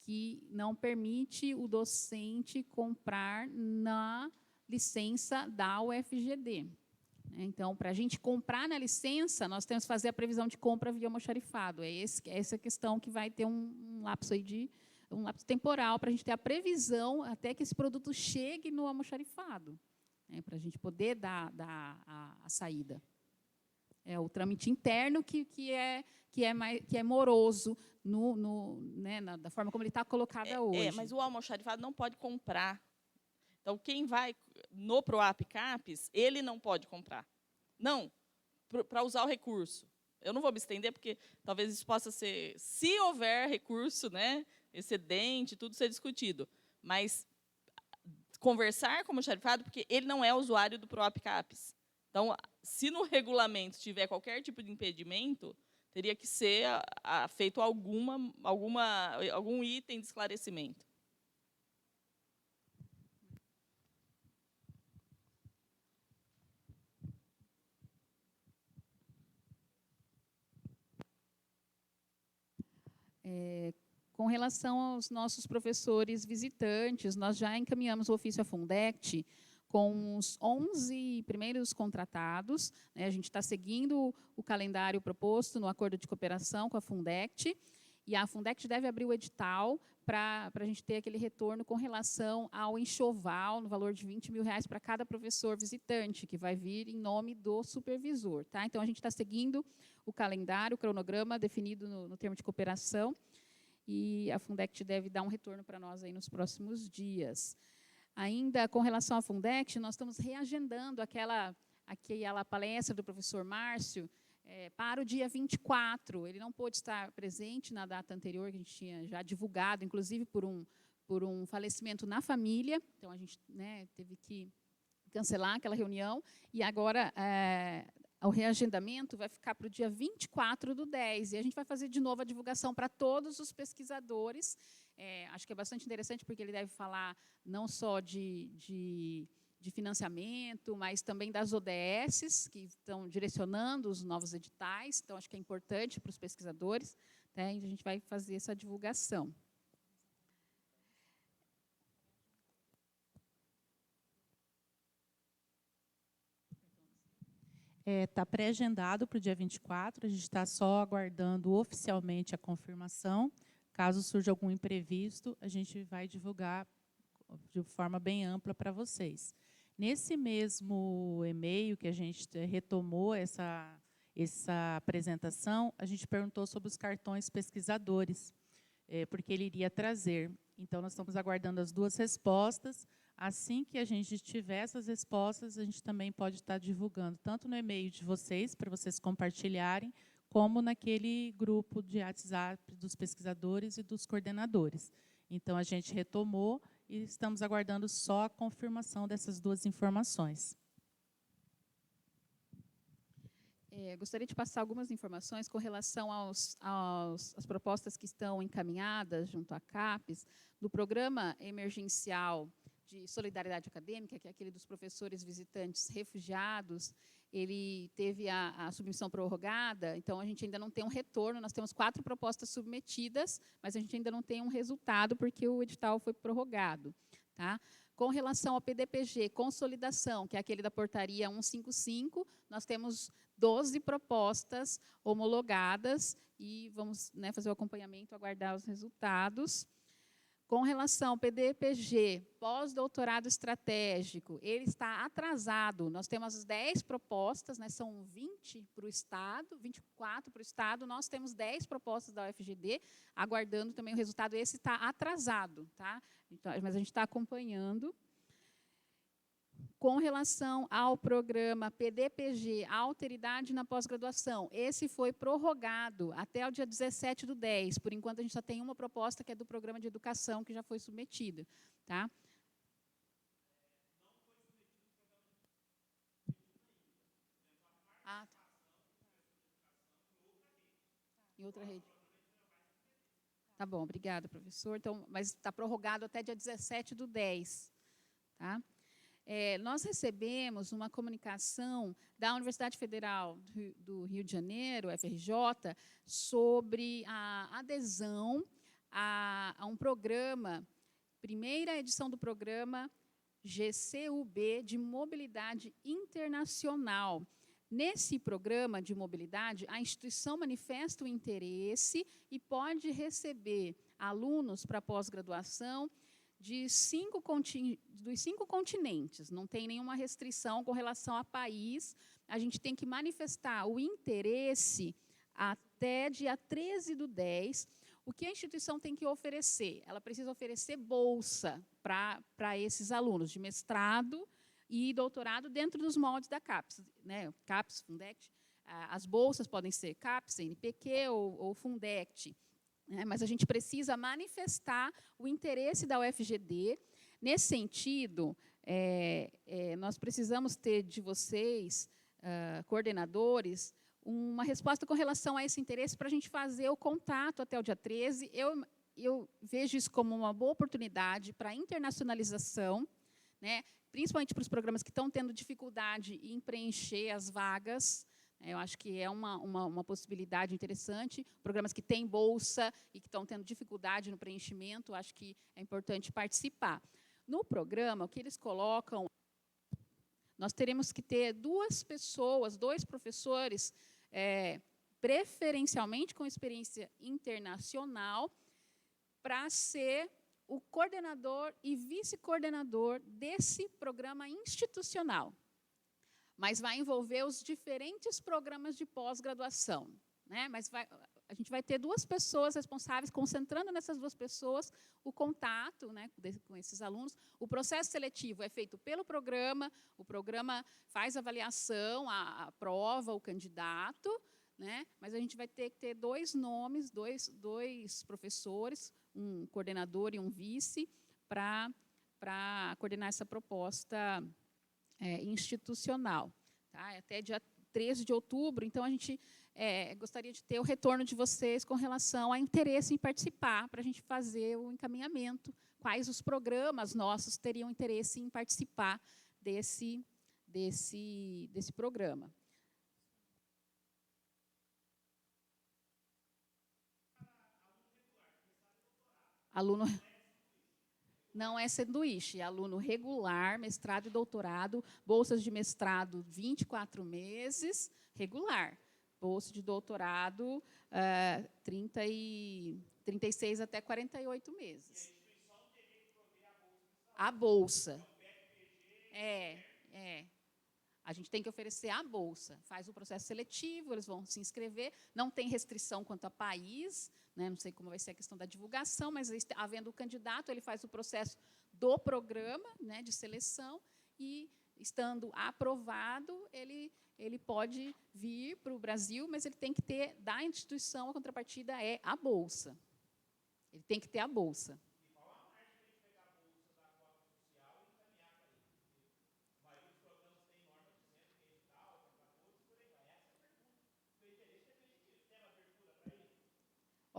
Speaker 1: que não permite o docente comprar na licença da UFGD. Então, para a gente comprar na licença, nós temos que fazer a previsão de compra via almoxarifado. Essa a questão que vai ter um lapso temporal para a gente ter a previsão até que esse produto chegue no almoxarifado, né, para a gente poder dar a saída. É o trâmite interno que é moroso né, da forma como ele está colocada hoje.
Speaker 4: Mas o almoxarifado não pode comprar. Então, quem vai no PROAP CAPES, ele não pode comprar. Não, para usar o recurso. Eu não vou me estender, porque talvez isso possa ser, se houver recurso, né, excedente, tudo ser discutido. Mas conversar com o almoxarifado, porque ele não é usuário do PROAP CAPES. Então, se no regulamento tiver qualquer tipo de impedimento, teria que ser feito algum item de esclarecimento.
Speaker 1: Com relação aos nossos professores visitantes, nós já encaminhamos o ofício à Fundect com os 11 primeiros contratados, né, a gente está seguindo o calendário proposto no acordo de cooperação com a Fundect, e a Fundect deve abrir o edital para a gente ter aquele retorno com relação ao enxoval, no valor de R$20 mil para cada professor visitante, que vai vir em nome do supervisor. Tá? Então, a gente está seguindo o calendário, o cronograma definido no termo de cooperação, e a Fundect deve dar um retorno para nós aí nos próximos dias. Ainda com relação à Fundect, nós estamos reagendando aquela palestra do professor Márcio, para o dia 24. Ele não pôde estar presente na data anterior, que a gente tinha já divulgado, inclusive por um falecimento na família. Então, a gente, né, teve que cancelar aquela reunião. E agora, o reagendamento vai ficar para o dia 24/10. E a gente vai fazer de novo a divulgação para todos os pesquisadores. Acho que é bastante interessante, porque ele deve falar não só de financiamento, mas também das ODSs, que estão direcionando os novos editais. Então, acho que é importante para os pesquisadores, né? E a gente vai fazer essa divulgação.
Speaker 3: Está pré-agendado para o dia 24, a gente está só aguardando oficialmente a confirmação. Caso surja algum imprevisto, a gente vai divulgar de forma bem ampla para vocês. Nesse mesmo e-mail que a gente retomou essa apresentação, a gente perguntou sobre os cartões pesquisadores, porque ele iria trazer. Então, nós estamos aguardando as 2 respostas. Assim que a gente tiver essas respostas, a gente também pode estar divulgando, tanto no e-mail de vocês, para vocês compartilharem, como naquele grupo de WhatsApp dos pesquisadores e dos coordenadores. Então, a gente retomou e estamos aguardando só a confirmação dessas 2 informações.
Speaker 1: Gostaria de passar algumas informações com relação às propostas que estão encaminhadas junto à CAPES, do Programa Emergencial de Solidariedade Acadêmica, que é aquele dos professores visitantes refugiados. Ele teve a submissão prorrogada, então a gente ainda não tem um retorno. Nós temos 4 propostas submetidas, mas a gente ainda não tem um resultado, porque o edital foi prorrogado. Tá? Com relação ao PDPG, consolidação, que é aquele da portaria 155, nós temos 12 propostas homologadas e vamos, né, fazer o acompanhamento, aguardar os resultados. Com relação ao PDPG, pós-doutorado estratégico, ele está atrasado. Nós temos 10 propostas, né, são 20 para o Estado, 24 para o Estado, nós temos 10 propostas da UFGD, aguardando também o resultado. Esse está atrasado, tá? Então, mas a gente está acompanhando. Com relação ao programa PDPG, Alteridade na Pós-Graduação, esse foi prorrogado até o dia 17/10. Por enquanto, a gente só tem uma proposta, que é do Programa de Educação, que já foi submetida. Tá? Tá. Em outra rede. Tá bom, obrigada, professor. Então, mas está prorrogado até dia 17/10. Tá? Nós recebemos uma comunicação da Universidade Federal do Rio de Janeiro, FRJ, sobre a adesão a um programa, primeira edição do programa GCUB de Mobilidade Internacional. Nesse programa de mobilidade, a instituição manifesta o interesse e pode receber alunos para pós-graduação dos 5 continentes. Não tem nenhuma restrição com relação a país. A gente tem que manifestar o interesse até dia 13/10. O que a instituição tem que oferecer? Ela precisa oferecer bolsa para esses alunos de mestrado e doutorado dentro dos moldes da CAPES, né? CAPES, Fundect. As bolsas podem ser CAPES, CNPq ou Fundect. Mas a gente precisa manifestar o interesse da UFGD. Nesse sentido, nós precisamos ter de vocês, coordenadores, uma resposta com relação a esse interesse para a gente fazer o contato até o dia 13. Eu vejo isso como uma boa oportunidade para a internacionalização, né, principalmente para os programas que estão tendo dificuldade em preencher as vagas. Eu acho que é uma possibilidade interessante. Programas que têm bolsa e que estão tendo dificuldade no preenchimento, acho que é importante participar. No programa, o que eles colocam, nós teremos que ter 2 pessoas, 2 professores, preferencialmente com experiência internacional, para ser o coordenador e vice-coordenador desse programa institucional. Mas vai envolver os diferentes programas de pós-graduação, né? Mas a gente vai ter 2 pessoas responsáveis, concentrando nessas 2 pessoas o contato, né, com esses alunos. O processo seletivo é feito pelo programa, o programa faz avaliação, aprova o candidato, né? Mas a gente vai ter que ter 2 nomes, dois professores, um coordenador e um vice, para coordenar essa proposta institucional. Tá? Até dia 13 de outubro, então a gente gostaria de ter o retorno de vocês com relação a interesse em participar, para a gente fazer o encaminhamento, quais os programas nossos teriam interesse em participar desse programa. Aluno não é sanduíche, é aluno regular, mestrado e doutorado, bolsas de mestrado 24 meses, regular. Bolsa de doutorado 36 até 48 meses. A bolsa. A gente tem que oferecer a bolsa. Faz o processo seletivo, eles vão se inscrever. Não tem restrição quanto a país, né? Não sei como vai ser a questão da divulgação, mas havendo o candidato, ele faz o processo do programa, né, de seleção, e, estando aprovado, ele pode vir para o Brasil, mas ele tem que ter, da instituição, a contrapartida é a bolsa. Ele tem que ter a bolsa.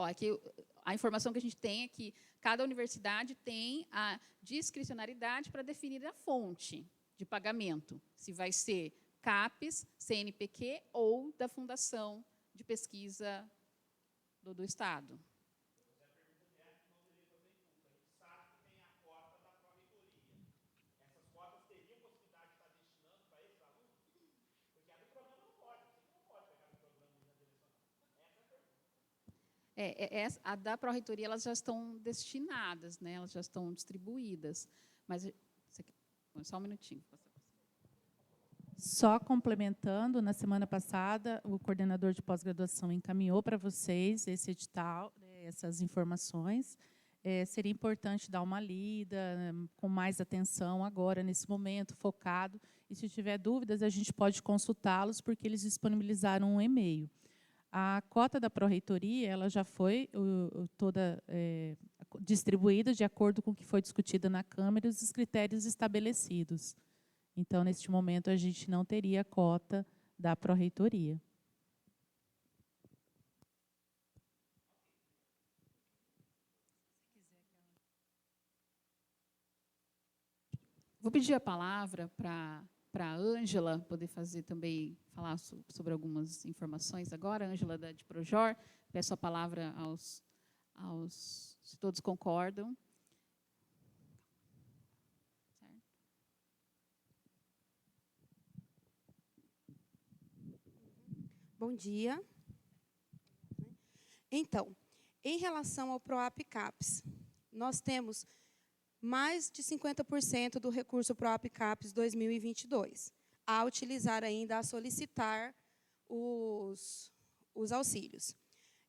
Speaker 1: Aqui, a informação que a gente tem é que cada universidade tem a discricionariedade para definir a fonte de pagamento, se vai ser CAPES, CNPq ou da Fundação de Pesquisa do Estado. A da Pró-Reitoria, elas já estão destinadas, né? Elas já estão distribuídas. Mas, só um minutinho.
Speaker 3: Só complementando, na semana passada, o coordenador de pós-graduação encaminhou para vocês esse edital, essas informações. Seria importante dar uma lida, com mais atenção agora, nesse momento, focado. E, se tiver dúvidas, a gente pode consultá-los, porque eles disponibilizaram um e-mail. A cota da Pró-Reitoria, ela já foi toda distribuída de acordo com o que foi discutido na Câmara e os critérios estabelecidos. Então, neste momento, a gente não teria cota da Pró-Reitoria.
Speaker 1: Vou pedir a palavra para a Ângela poder fazer também, falar sobre algumas informações agora. Ângela, de Projor, peço a palavra se todos concordam.
Speaker 11: Bom dia. Então, em relação ao PROAP CAPES, nós temos mais de 50% do recurso PROAP CAPES 2022, a utilizar ainda, a solicitar os auxílios.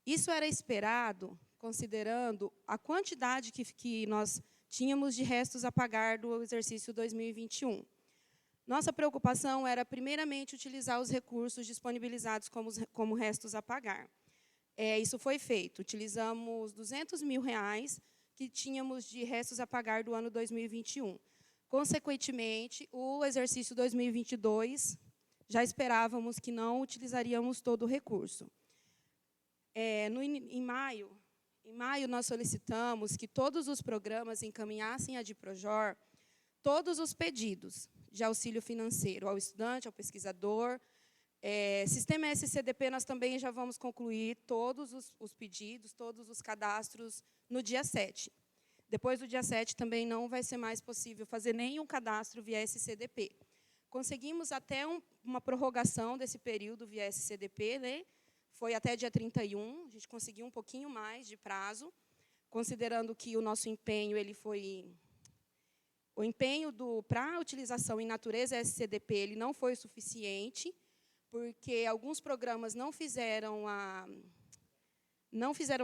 Speaker 11: Isso era esperado, considerando a quantidade que nós tínhamos de restos a pagar do exercício 2021. Nossa preocupação era, primeiramente, utilizar os recursos disponibilizados como restos a pagar. Isso foi feito. Utilizamos R$200 mil que tínhamos de restos a pagar do ano 2021. Consequentemente, o exercício 2022, já esperávamos que não utilizaríamos todo o recurso. Em maio, nós solicitamos que todos os programas encaminhassem à DiProjor todos os pedidos de auxílio financeiro ao estudante, ao pesquisador. Sistema SCDP, nós também já vamos concluir todos os pedidos, todos os cadastros no dia 7. Depois do dia 7, também não vai ser mais possível fazer nenhum cadastro via SCDP. Conseguimos até uma prorrogação desse período via SCDP, né? Foi até dia 31, a gente conseguiu um pouquinho mais de prazo, considerando que o nosso empenho o empenho para a utilização em natureza SCDP ele não foi suficiente, porque alguns programas não fizeram a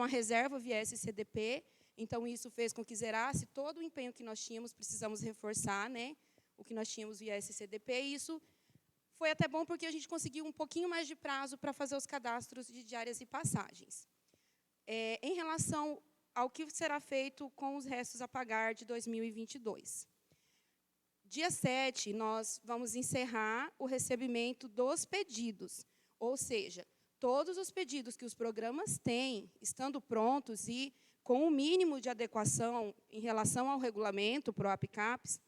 Speaker 11: reserva via SCDP, então isso fez com que zerasse todo o empenho que nós tínhamos, precisamos reforçar, né, o que nós tínhamos via SCDP, e isso foi até bom porque a gente conseguiu um pouquinho mais de prazo para fazer os cadastros de diárias e passagens. Em relação ao que será feito com os restos a pagar de 2022. Dia 7, nós vamos encerrar o recebimento dos pedidos, ou seja, todos os pedidos que os programas têm, estando prontos e com o mínimo de adequação em relação ao regulamento PROAPI-CAPES,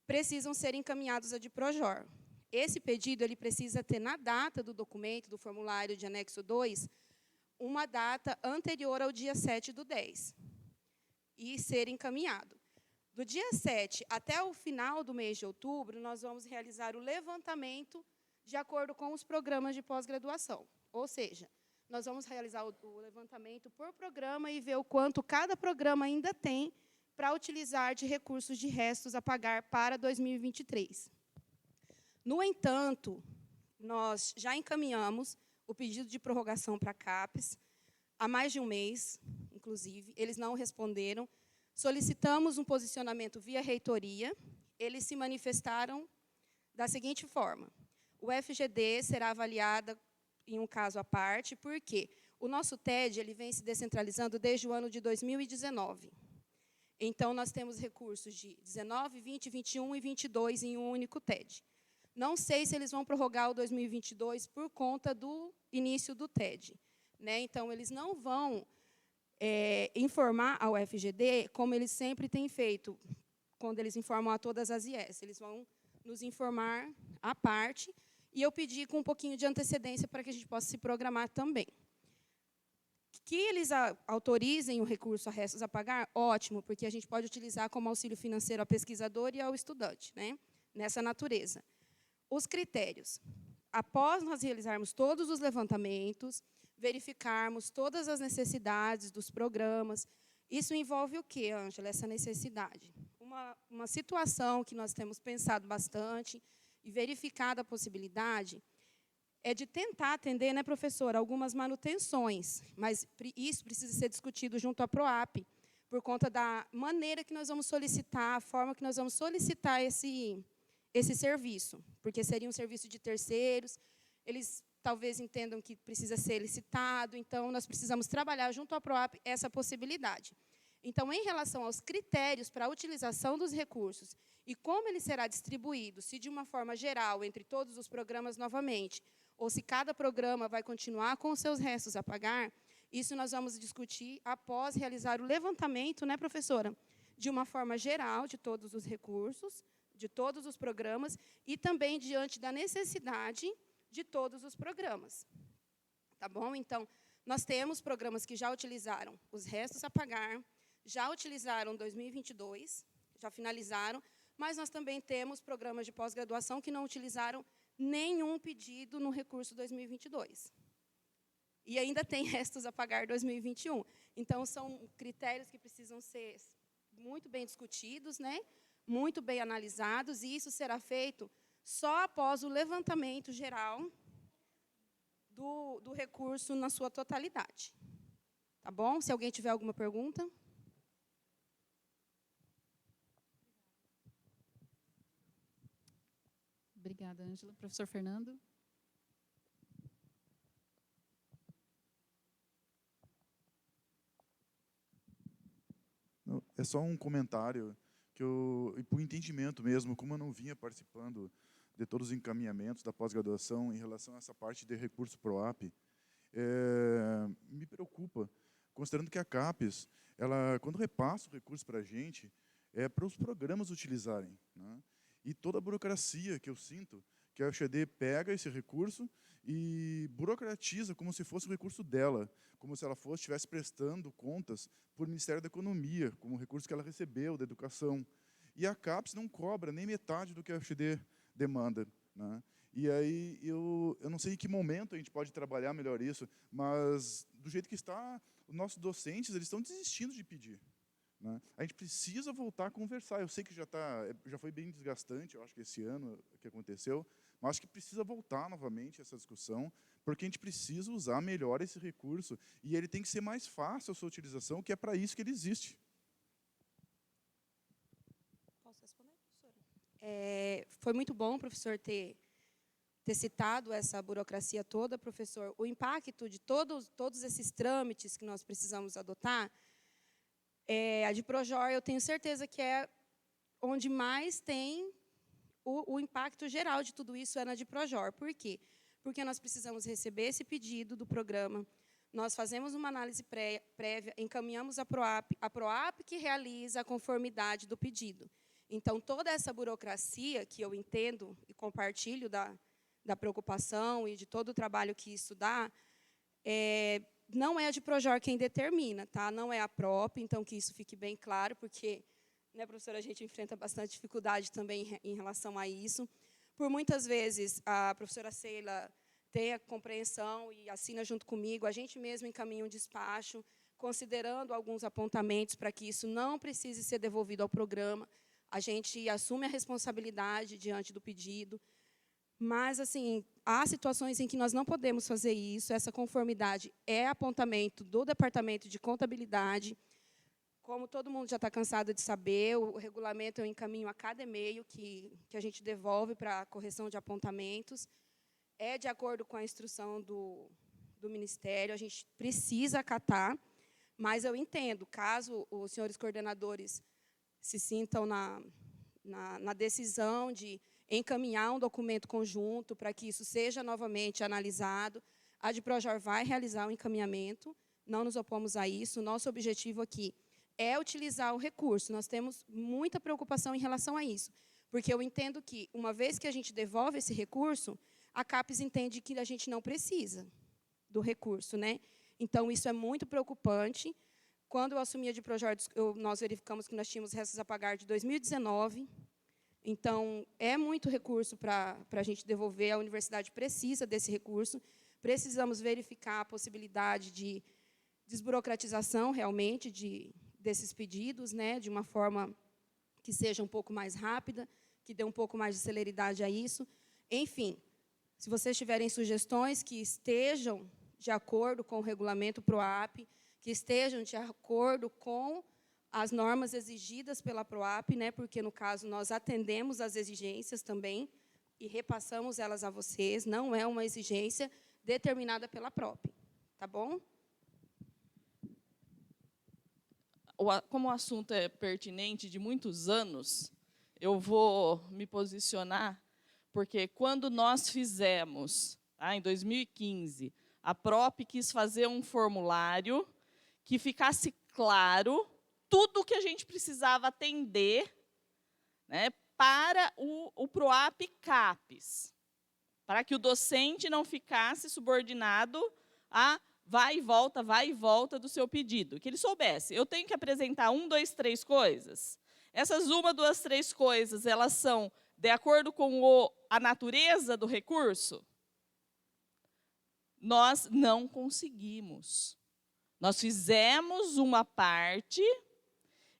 Speaker 11: precisam ser encaminhados a DIPROJOR. Esse pedido ele precisa ter, na data do documento, do formulário de anexo 2, uma data anterior ao dia 7/10, e ser encaminhado. Do dia 7 até o final do mês de outubro, nós vamos realizar o levantamento de acordo com os programas de pós-graduação. Ou seja, nós vamos realizar o levantamento por programa e ver o quanto cada programa ainda tem para utilizar de recursos de restos a pagar para 2023. No entanto, nós já encaminhamos o pedido de prorrogação para a CAPES há mais de um mês, inclusive, eles não responderam. Solicitamos um posicionamento via reitoria, eles se manifestaram da seguinte forma: o FGD será avaliada em um caso à parte, porque o nosso TED ele vem se descentralizando desde o ano de 2019. Então, nós temos recursos de 19, 20, 21 e 22 em um único TED. Não sei se eles vão prorrogar o 2022 por conta do início do TED, né? Então, eles não vão informar ao FGD, como eles sempre têm feito, quando eles informam a todas as IES. Eles vão nos informar à parte, e eu pedi com um pouquinho de antecedência para que a gente possa se programar também. Que eles autorizem o recurso a restos a pagar, ótimo, porque a gente pode utilizar como auxílio financeiro ao pesquisador e ao estudante, né? Nessa natureza. Os critérios. Após nós realizarmos todos os levantamentos, verificarmos todas as necessidades dos programas, isso envolve o quê, Ângela, essa necessidade? Uma situação que nós temos pensado bastante e verificado a possibilidade é de tentar atender, né, professora, algumas manutenções, mas isso precisa ser discutido junto à PROAPI, por conta da maneira que nós vamos solicitar, a forma que nós vamos solicitar esse serviço, porque seria um serviço de terceiros, eles talvez entendam que precisa ser licitado, então nós precisamos trabalhar junto à PROAPI essa possibilidade. Então, em relação aos critérios para a utilização dos recursos e como ele será distribuído, se de uma forma geral entre todos os programas novamente, ou se cada programa vai continuar com os seus restos a pagar, isso nós vamos discutir após realizar o levantamento, né, professora, de uma forma geral de todos os recursos, de todos os programas, e também diante da necessidade de todos os programas. Tá bom? Então, nós temos programas que já utilizaram os restos a pagar, já utilizaram 2022, já finalizaram, mas nós também temos programas de pós-graduação que não utilizaram nenhum pedido no recurso 2022. E ainda tem restos a pagar 2021. Então, são critérios que precisam ser muito bem discutidos, né? Muito bem analisados, e isso será feito só após o levantamento geral do recurso na sua totalidade. Tá bom? Se alguém tiver alguma pergunta.
Speaker 1: Obrigada, Ângela. Professor Fernando.
Speaker 7: É só um comentário, e por entendimento mesmo, como eu não vinha participando de todos os encaminhamentos da pós-graduação em relação a essa parte de recurso PROAPI, me preocupa, considerando que a CAPES, quando repassa o recurso para a gente, é para os programas utilizarem, né? E toda a burocracia que eu sinto, que a FGD pega esse recurso e burocratiza como se fosse o recurso dela, como se ela estivesse prestando contas para o Ministério da Economia, como o recurso que ela recebeu da educação. E a CAPES não cobra nem metade do que a FGD demanda, né? E aí eu não sei em que momento a gente pode trabalhar melhor isso, mas do jeito que está, os nossos docentes eles estão desistindo de pedir. Né? A gente precisa voltar a conversar. Eu sei que já foi bem desgastante, eu acho que esse ano que aconteceu, mas acho que precisa voltar novamente essa discussão, porque a gente precisa usar melhor esse recurso, e ele tem que ser mais fácil a sua utilização, que é para isso que ele existe.
Speaker 11: Posso responder, professora? Foi muito bom, professor, ter citado essa burocracia toda, professor. O impacto de todos esses trâmites que nós precisamos adotar, a de Projor, eu tenho certeza que é onde mais tem o impacto geral de tudo isso, é na de Projor. Por quê? Porque nós precisamos receber esse pedido do programa, nós fazemos uma análise prévia, encaminhamos a PROAP que realiza a conformidade do pedido. Então, toda essa burocracia, que eu entendo e compartilho da preocupação e de todo o trabalho que isso dá, não é a de Projor quem determina, tá? Não é a PROP, então que isso fique bem claro, porque, né, professora, a gente enfrenta bastante dificuldade também em relação a isso. Por muitas vezes, a professora Sheila tem a compreensão e assina junto comigo, a gente mesmo encaminha um despacho, considerando alguns apontamentos para que isso não precise ser devolvido ao programa, a gente assume a responsabilidade diante do pedido. Mas, assim, há situações em que nós não podemos fazer isso, essa conformidade é apontamento do Departamento de Contabilidade. Como todo mundo já está cansado de saber, o regulamento eu encaminho a cada e-mail que a gente devolve para a correção de apontamentos. É de acordo com a instrução do Ministério, a gente precisa acatar, mas eu entendo, caso os senhores coordenadores se sintam na decisão de encaminhar um documento conjunto para que isso seja novamente analisado, a de Projor vai realizar o encaminhamento, não nos opomos a isso. O nosso objetivo aqui é utilizar o recurso. Nós temos muita preocupação em relação a isso, porque eu entendo que, uma vez que a gente devolve esse recurso, a CAPES entende que a gente não precisa do recurso, né? Então, isso é muito preocupante. Quando eu assumi a de Projor, nós verificamos que nós tínhamos restos a pagar de 2019, então, é muito recurso para a gente devolver, a universidade precisa desse recurso, precisamos verificar a possibilidade de desburocratização, realmente, desses pedidos, né, de uma forma que seja um pouco mais rápida, que dê um pouco mais de celeridade a isso. Enfim, se vocês tiverem sugestões que estejam de acordo com o regulamento PROAP, que estejam de acordo com as normas exigidas pela PROAP, né, porque, no caso, nós atendemos às exigências também e repassamos elas a vocês, não é uma exigência determinada pela PROP. Tá bom?
Speaker 4: Como o assunto é pertinente de muitos anos, eu vou me posicionar, porque quando nós fizemos, em 2015, a PROP quis fazer um formulário que ficasse claro tudo o que a gente precisava atender, né, para o PROAP CAPES, para que o docente não ficasse subordinado a vai e volta do seu pedido. Que ele soubesse, eu tenho que apresentar 1, 2, 3 coisas. Essas 1, 2, 3 coisas, elas são de acordo com a natureza do recurso? Nós não conseguimos. Nós fizemos uma parte,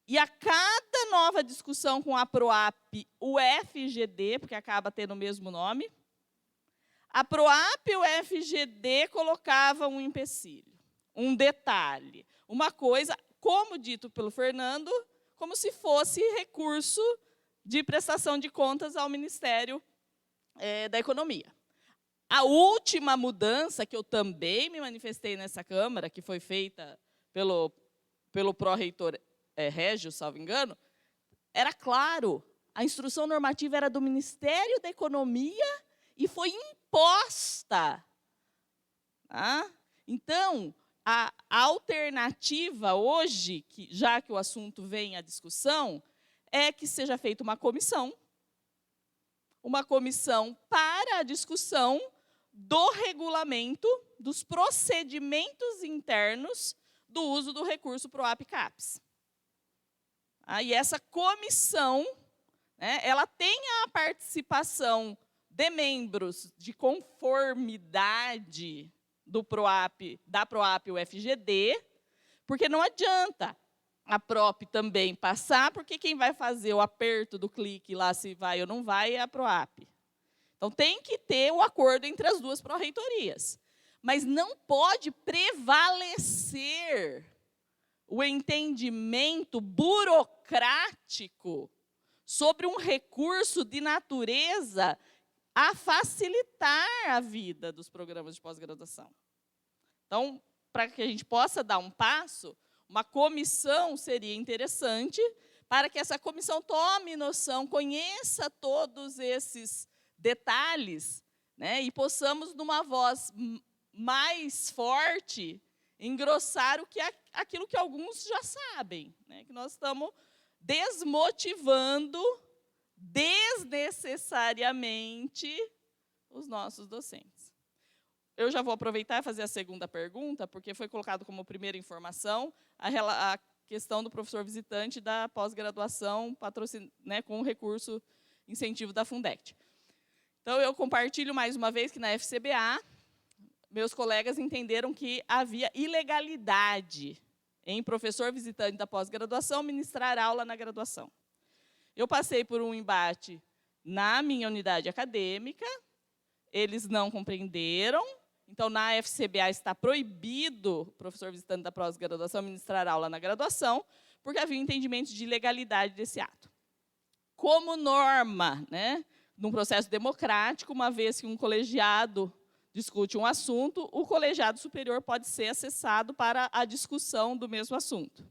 Speaker 4: e a cada nova discussão com a PROAP, o FGD, porque acaba tendo o mesmo nome, a PROAP e o FGD colocavam um empecilho, um detalhe, uma coisa, como dito pelo Fernando, como se fosse recurso de prestação de contas ao Ministério da Economia. A última mudança, que eu também me manifestei nessa Câmara, que foi feita pelo pró-reitor Régio, salvo engano, era claro, a instrução normativa era do Ministério da Economia e foi imposta. Tá? Então, a alternativa hoje, já que o assunto vem à discussão, é que seja feita uma comissão para a discussão do regulamento, dos procedimentos internos do uso do recurso PROAP CAPES. E essa comissão, né, ela tem a participação de membros de conformidade da PROAP e UFGD, Porque não adianta a PROAP também passar, porque quem vai fazer o aperto do clique lá, se vai ou não vai, é a PROAP. Então, tem que ter o acordo entre as duas pró-reitorias. Mas não pode prevalecer o entendimento burocrático sobre um recurso de natureza a facilitar a vida dos programas de pós-graduação. Então, para que a gente possa dar um passo, uma comissão seria interessante, para que essa comissão tome noção, conheça todos esses detalhes, né, e possamos, numa voz mais forte, engrossar aquilo que alguns já sabem, né, que nós estamos desmotivando desnecessariamente os nossos docentes. Eu já vou aproveitar e fazer a segunda pergunta, porque foi colocado como primeira informação a questão do professor visitante da pós-graduação né, com o recurso incentivo da Fundect. Então, eu compartilho mais uma vez que na FCBA, meus colegas entenderam que havia ilegalidade em professor visitante da pós-graduação ministrar aula na graduação. Eu passei por um embate na minha unidade acadêmica, eles não compreenderam, então, na FCBA está proibido o professor visitante da pós-graduação ministrar aula na graduação, porque havia um entendimento de ilegalidade desse ato. Como norma, né, num processo democrático, uma vez que um colegiado discute um assunto, o colegiado superior pode ser acessado para a discussão do mesmo assunto.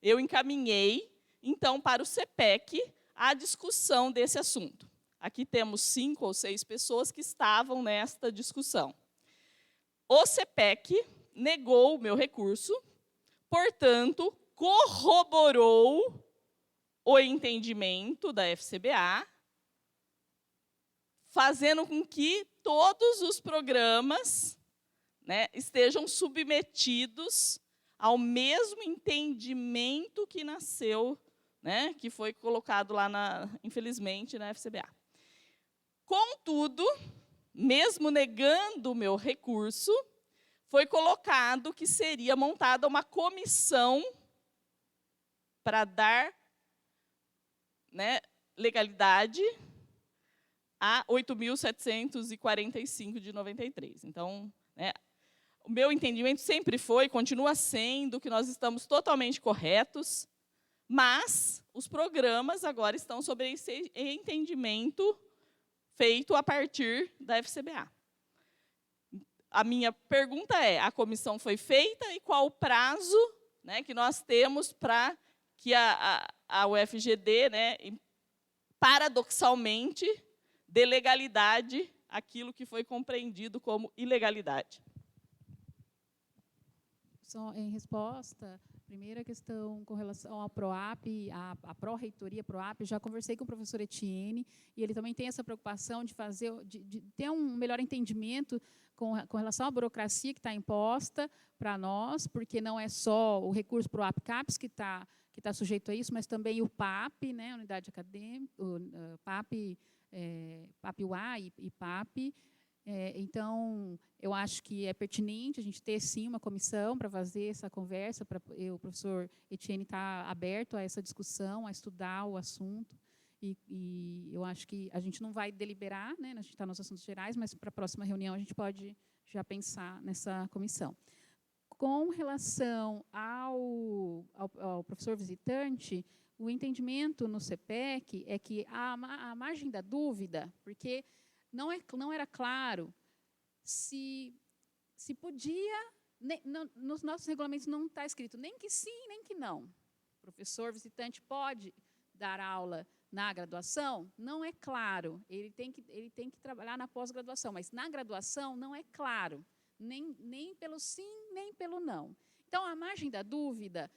Speaker 4: Eu encaminhei, então, para o CPEC a discussão desse assunto. Aqui temos 5 ou 6 pessoas que estavam nesta discussão. O CPEC negou o meu recurso, portanto, corroborou o entendimento da FCBA, fazendo com que todos os programas, né, estejam submetidos ao mesmo entendimento que nasceu, né, que foi colocado lá, infelizmente, na FCBA. Contudo, mesmo negando o meu recurso, foi colocado que seria montada uma comissão para dar, né, legalidade a 8.745 de 93. Então, né, o meu entendimento sempre foi, continua sendo, que nós estamos totalmente corretos, mas os programas agora estão sobre esse entendimento feito a partir da FCBA. A minha pergunta é, a comissão foi feita e qual o prazo, né, que nós temos para que a UFGD, né, paradoxalmente, dê legalidade àquilo que foi compreendido como ilegalidade?
Speaker 1: Só em resposta, primeira questão com relação ao PROAP, a pró-reitoria PROAP, já conversei com o professor Etienne, e ele também tem essa preocupação de ter um melhor entendimento com relação à burocracia que está imposta para nós, porque não é só o recurso PROAP-CAPES que está sujeito a isso, mas também o PAP, né, unidade acadêmica, PAP, PAP-UA e PAP. Então, eu acho que é pertinente a gente ter, sim, uma comissão para fazer essa conversa, o professor Etienne está aberto a essa discussão, a estudar o assunto, e eu acho que a gente não vai deliberar, né, a gente está nos assuntos gerais, mas para a próxima reunião a gente pode já pensar nessa comissão. Com relação ao professor visitante, o entendimento no CPEC é que a margem da dúvida, porque não era claro se podia, nos nossos regulamentos não está escrito nem que sim, nem que não. O professor visitante pode dar aula na graduação? Não é claro. Ele tem que trabalhar na pós-graduação, mas na graduação não é claro, nem pelo sim, nem pelo não. Então, a margem da dúvida,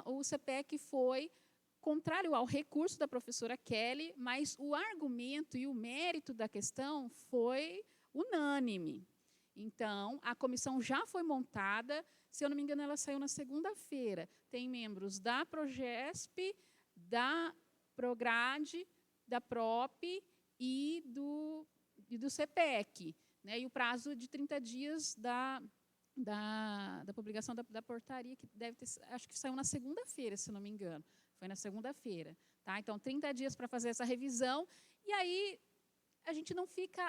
Speaker 1: o CPEC foi contrário ao recurso da professora Kelly, mas o argumento e o mérito da questão foi unânime. Então, a comissão já foi montada, se eu não me engano, ela saiu na segunda-feira. Tem membros da Progesp, da Prograde, da PROP e do CPEC, né? E o prazo de 30 dias da publicação da portaria, que deve ter, acho que saiu na segunda-feira, se não me engano. Foi na segunda-feira. Tá? Então, 30 dias para fazer essa revisão, e aí a gente não fica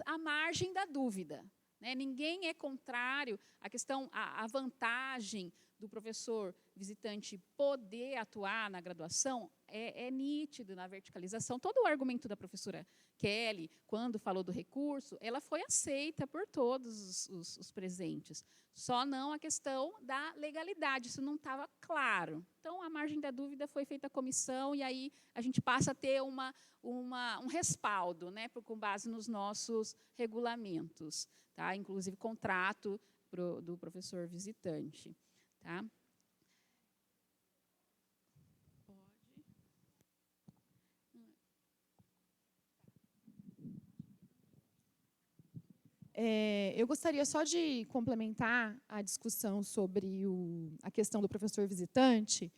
Speaker 1: à margem da dúvida. Né? Ninguém é contrário à questão, à vantagem do professor visitante poder atuar na graduação, é nítido na verticalização. Todo o argumento da professora Kelly, quando falou do recurso, ela foi aceita por todos os presentes. Só não a questão da legalidade, isso não estava claro. Então, a margem da dúvida foi feita a comissão, e aí a gente passa a ter um respaldo, né, com base nos nossos regulamentos, tá? Inclusive contrato do professor visitante. Tá?
Speaker 10: Eu gostaria só de complementar a discussão sobre a questão do professor visitante,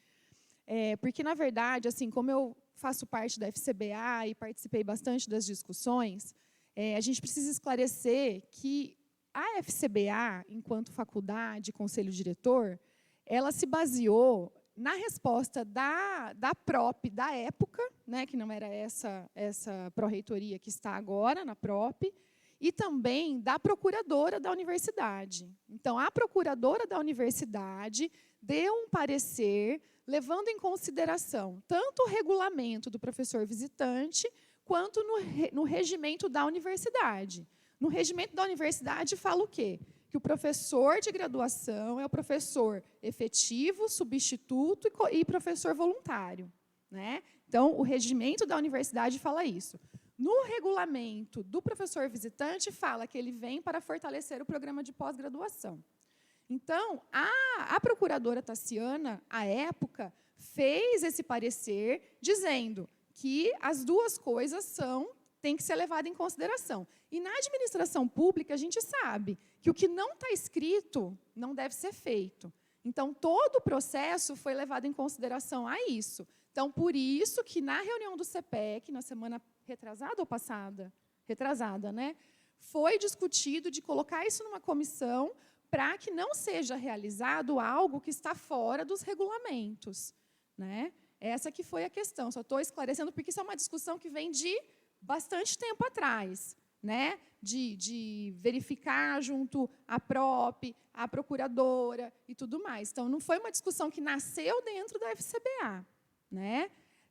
Speaker 10: porque, na verdade, assim, como eu faço parte da FCBA e participei bastante das discussões, a gente precisa esclarecer que a FCBA, enquanto faculdade, conselho diretor, ela se baseou na resposta da PROP da época, né, que não era essa pró-reitoria que está agora, na PROP, e também da procuradora da universidade. Então, a procuradora da universidade deu um parecer levando em consideração tanto o regulamento do professor visitante, quanto no regimento da universidade. No regimento da universidade fala o quê? Que o professor de graduação é o professor efetivo, substituto e professor voluntário. Né? Então, o regimento da universidade fala isso. No regulamento do professor visitante, fala que ele vem para fortalecer o programa de pós-graduação. Então, a procuradora Tassiana, à época, fez esse parecer dizendo que as duas coisas têm que ser levadas em consideração. E na administração pública, a gente sabe que o que não está escrito não deve ser feito. Então, todo o processo foi levado em consideração a isso. Então, por isso que na reunião do CPEC, na semana retrasada ou passada? Retrasada, né? Foi discutido de colocar isso numa comissão para que não seja realizado algo que está fora dos regulamentos. Né? Essa que foi a questão. Só estou esclarecendo, porque isso é uma discussão que vem de bastante tempo atrás, né? De verificar junto à PROP, à procuradora e tudo mais. Então, não foi uma discussão que nasceu dentro da FCBA. Né?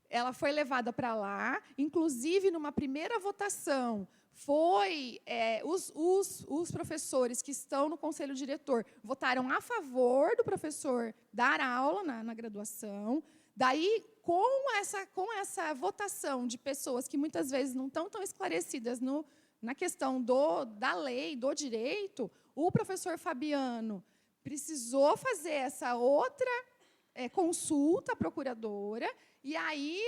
Speaker 10: Ela foi levada para lá, inclusive, numa primeira votação, os professores que estão no conselho diretor votaram a favor do professor dar aula na graduação. Daí, com essa votação de pessoas que muitas vezes não estão tão esclarecidas na questão da lei, do direito, o professor Fabiano precisou fazer essa outra consulta à procuradora, e aí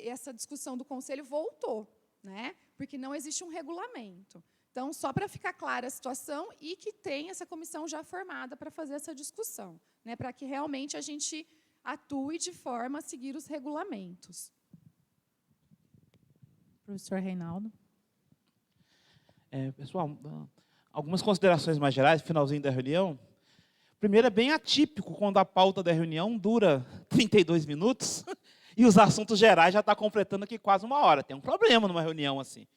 Speaker 10: essa discussão do conselho voltou, né? Porque não existe um regulamento. Então, só para ficar clara a situação, e que tem essa comissão já formada para fazer essa discussão, né? Para que realmente a gente atue de forma a seguir os regulamentos.
Speaker 3: Professor Reinaldo.
Speaker 8: Pessoal, algumas considerações mais gerais, finalzinho da reunião. Primeiro, é bem atípico quando a pauta da reunião dura 32 minutos e os assuntos gerais já estão completando aqui quase uma hora. Tem um problema numa reunião assim.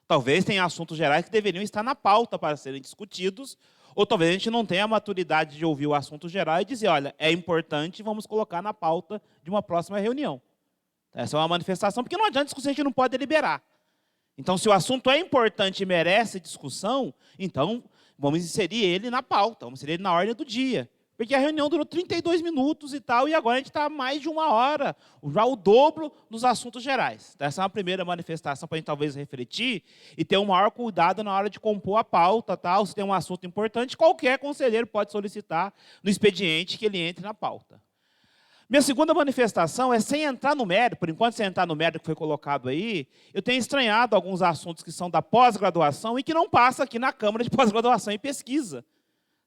Speaker 8: Talvez tenha assuntos gerais que deveriam estar na pauta para serem discutidos, ou talvez a gente não tenha a maturidade de ouvir o assunto geral e dizer, olha, é importante, vamos colocar na pauta de uma próxima reunião. Essa é uma manifestação, porque não adianta discutir, a gente não pode deliberar. Então, se o assunto é importante e merece discussão, então vamos inserir ele na pauta, vamos inserir ele na ordem do dia. Porque a reunião durou 32 minutos e tal, e agora a gente está mais de uma hora, já o dobro dos assuntos gerais. Então, essa é uma primeira manifestação para a gente talvez refletir e ter um maior cuidado na hora de compor a pauta. Tal. Se tem um assunto importante, qualquer conselheiro pode solicitar no expediente que ele entre na pauta. Minha segunda manifestação é sem entrar no mérito, por enquanto sem entrar no mérito que foi colocado aí, eu tenho estranhado alguns assuntos que são da pós-graduação e que não passam aqui na Câmara de Pós-Graduação e Pesquisa.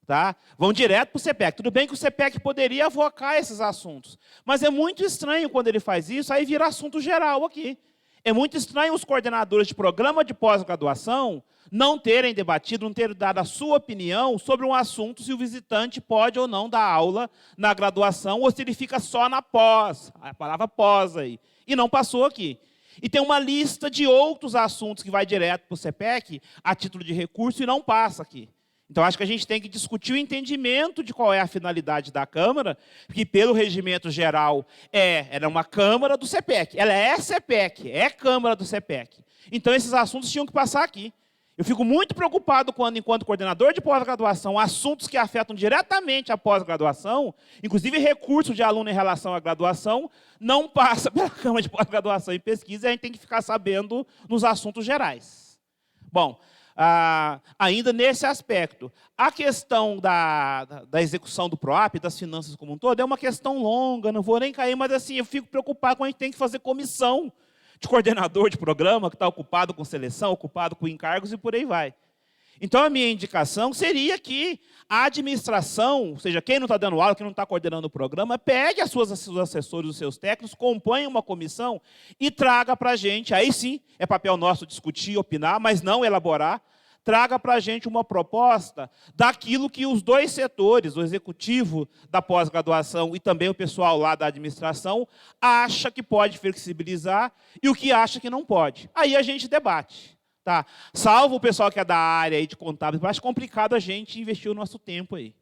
Speaker 8: Tá? Vão direto para o CPEC. Tudo bem que o CPEC poderia avocar esses assuntos, mas é muito estranho quando ele faz isso, aí vira assunto geral aqui. É muito estranho os coordenadores de programa de pós-graduação não terem debatido, não terem dado a sua opinião sobre um assunto, se o visitante pode ou não dar aula na graduação, ou se ele fica só na pós, a palavra pós aí, e não passou aqui. E tem uma lista de outros assuntos que vai direto para o CPEC, a título de recurso, e não passa aqui. Então, acho que a gente tem que discutir o entendimento de qual é a finalidade da Câmara, que, pelo regimento geral, era uma Câmara do CPEC. Ela é CPEC, é Câmara do CPEC. Então, esses assuntos tinham que passar aqui. Eu fico muito preocupado quando, enquanto coordenador de pós-graduação, assuntos que afetam diretamente a pós-graduação, inclusive recurso de aluno em relação à graduação, não passa pela Câmara de Pós-Graduação e Pesquisa, e a gente tem que ficar sabendo nos assuntos gerais. Bom, ainda nesse aspecto, a questão da execução do PROAP, das finanças como um todo, é uma questão longa, não vou nem cair, mas assim, eu fico preocupado quando a gente tem que fazer comissão de coordenador de programa, que está ocupado com seleção, ocupado com encargos e por aí vai. Então, a minha indicação seria que a administração, ou seja, quem não está dando aula, quem não está coordenando o programa, pegue os seus assessores, os seus técnicos, componha uma comissão e traga para a gente, aí sim, é papel nosso discutir, opinar, mas não elaborar, traga para a gente uma proposta daquilo que os dois setores, o executivo da pós-graduação e também o pessoal lá da administração, acha que pode flexibilizar e o que acha que não pode. Aí a gente debate. Tá? Salvo o pessoal que é da área aí de contábil, acho complicado a gente investir o nosso tempo aí.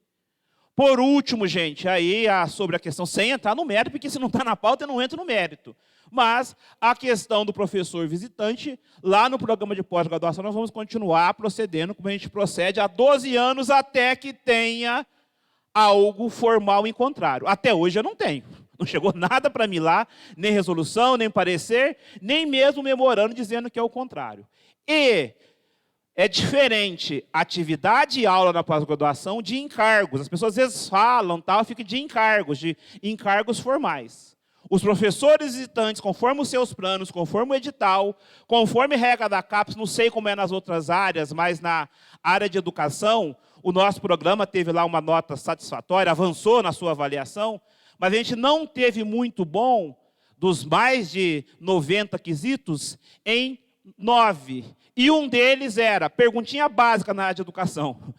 Speaker 8: Por último, gente, aí sobre a questão, sem entrar no mérito, porque se não está na pauta, eu não entro no mérito. Mas a questão do professor visitante, lá no programa de pós-graduação, nós vamos continuar procedendo como a gente procede há 12 anos, até que tenha algo formal em contrário. Até hoje eu não tenho. Não chegou nada para mim lá, nem resolução, nem parecer, nem mesmo memorando dizendo que é o contrário. E é diferente atividade e aula na pós-graduação de encargos. As pessoas às vezes falam, fica de encargos formais. Os professores visitantes, conforme os seus planos, conforme o edital, conforme regra da CAPES, não sei como é nas outras áreas, mas na área de educação, o nosso programa teve lá uma nota satisfatória, avançou na sua avaliação, mas a gente não teve muito bom dos mais de 90 quesitos em 9. E um deles era, perguntinha básica na área de educação.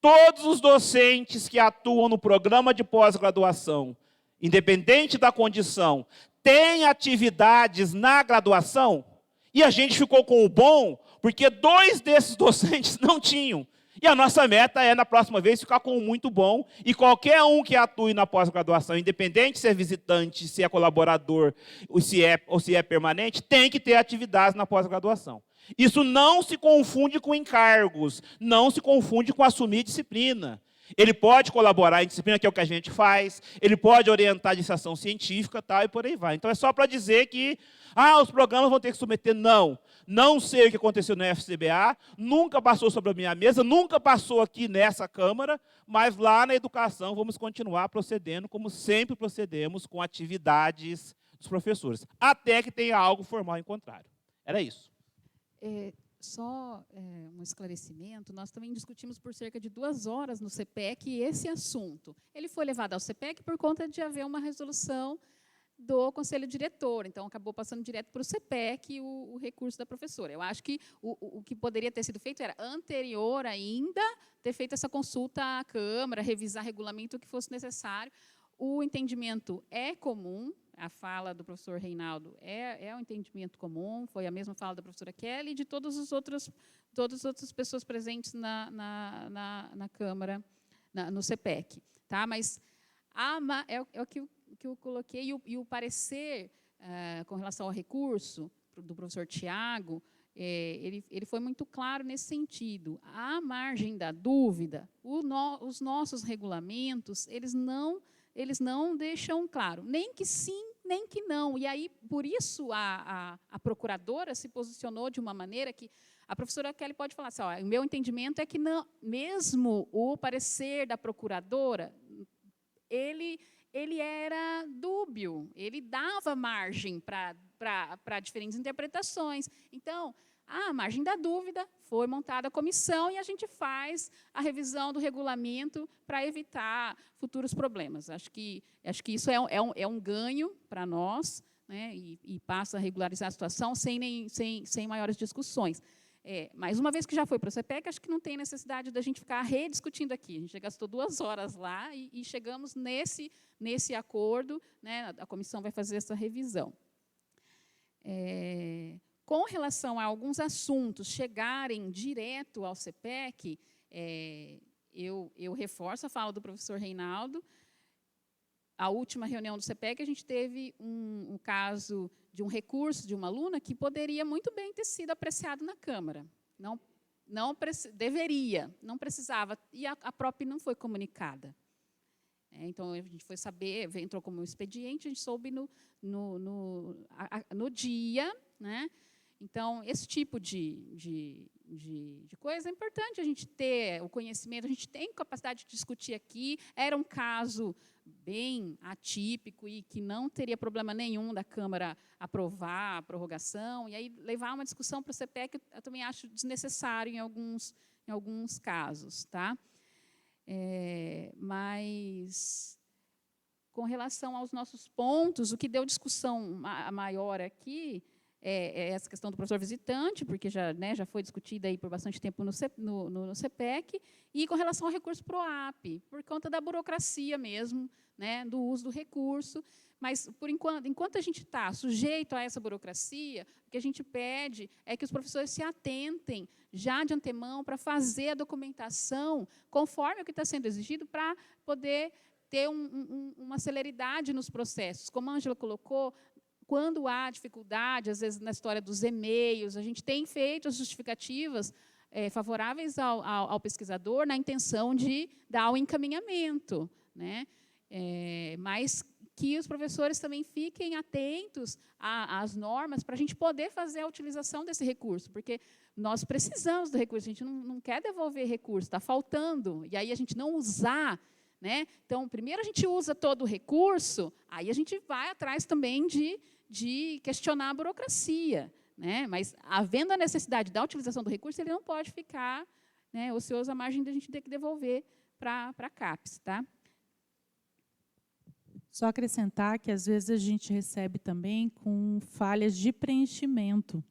Speaker 8: Todos os docentes que atuam no programa de pós-graduação, independente da condição, têm atividades na graduação? E a gente ficou com o bom, porque 2 desses docentes não tinham. E a nossa meta é, na próxima vez, ficar com o muito bom, e qualquer um que atue na pós-graduação, independente se é visitante, se é colaborador, ou se é permanente, tem que ter atividades na pós-graduação. Isso não se confunde com encargos, não se confunde com assumir disciplina. Ele pode colaborar em disciplina, que é o que a gente faz, ele pode orientar a iniciação científica, tal, e por aí vai. Então, é só para dizer que os programas vão ter que submeter. Não sei o que aconteceu no FCBA, nunca passou sobre a minha mesa, nunca passou aqui nessa Câmara, mas lá na educação vamos continuar procedendo como sempre procedemos com atividades dos professores, até que tenha algo formal em contrário. Era isso.
Speaker 1: Só um esclarecimento, nós também discutimos por cerca de 2 horas no CPEC esse assunto. Ele foi levado ao CPEC por conta de haver uma resolução do Conselho Diretor, então acabou passando direto para o CPEC o recurso da professora. Eu acho que o que poderia ter sido feito era, anterior ainda, ter feito essa consulta à Câmara, revisar regulamento, o que fosse necessário. O entendimento é comum, a fala do professor Reinaldo é um entendimento comum, foi a mesma fala da professora Kelly e de todas as outras pessoas presentes na Câmara, no CPEC. Tá? Mas é o que eu coloquei, e o parecer com relação ao recurso do professor Tiago, ele foi muito claro nesse sentido. À margem da dúvida, os nossos regulamentos, eles não deixam claro, nem que sim, nem que não. E aí, por isso, a procuradora se posicionou de uma maneira que a professora Kelly pode falar assim, o meu entendimento é que não, mesmo o parecer da procuradora, ele era dúbio, ele dava margem para diferentes interpretações. Então, à margem da dúvida, foi montada a comissão e a gente faz a revisão do regulamento para evitar futuros problemas. Acho que isso é um ganho para nós, né, e passa a regularizar a situação sem maiores discussões. Mas uma vez que já foi para o CPEC, acho que não tem necessidade da gente ficar rediscutindo aqui. A gente já gastou 2 horas lá e chegamos nesse acordo, né, a comissão vai fazer essa revisão. Com relação a alguns assuntos chegarem direto ao CPEC, eu reforço a fala do professor Reinaldo. A última reunião do CPEC, a gente teve um caso de um recurso de uma aluna que poderia muito bem ter sido apreciado na Câmara. Deveria, não precisava, e a própria não foi comunicada. Então, a gente foi saber, entrou como expediente, a gente soube no dia, né? Então, esse tipo de coisa é importante a gente ter o conhecimento, a gente tem capacidade de discutir aqui. Era um caso bem atípico e que não teria problema nenhum da Câmara aprovar a prorrogação, e aí levar uma discussão para o CPEC, eu também acho desnecessário em alguns casos. Tá? Mas, com relação aos nossos pontos, o que deu discussão maior aqui é essa questão do professor visitante, porque já foi discutida aí por bastante tempo no CPEC, e com relação ao recurso PROAP, por conta da burocracia mesmo, né, do uso do recurso. Mas, por enquanto a gente está sujeito a essa burocracia, o que a gente pede é que os professores se atentem já de antemão para fazer a documentação conforme o que está sendo exigido, para poder ter uma celeridade nos processos. Como a Ângela colocou, quando há dificuldade, às vezes na história dos e-mails, a gente tem feito as justificativas favoráveis ao pesquisador na intenção de dar o encaminhamento, né? Mas que os professores também fiquem atentos às normas para a gente poder fazer a utilização desse recurso, porque nós precisamos do recurso, a gente não quer devolver recurso, está faltando, e aí a gente não usar, né? Então, primeiro a gente usa todo o recurso, aí a gente vai atrás também de questionar a burocracia, né? Mas, havendo a necessidade da utilização do recurso, ele não pode ficar, né, ocioso à margem de a gente ter que devolver para a CAPES. Tá?
Speaker 3: Só acrescentar que, às vezes, a gente recebe também com falhas de preenchimento.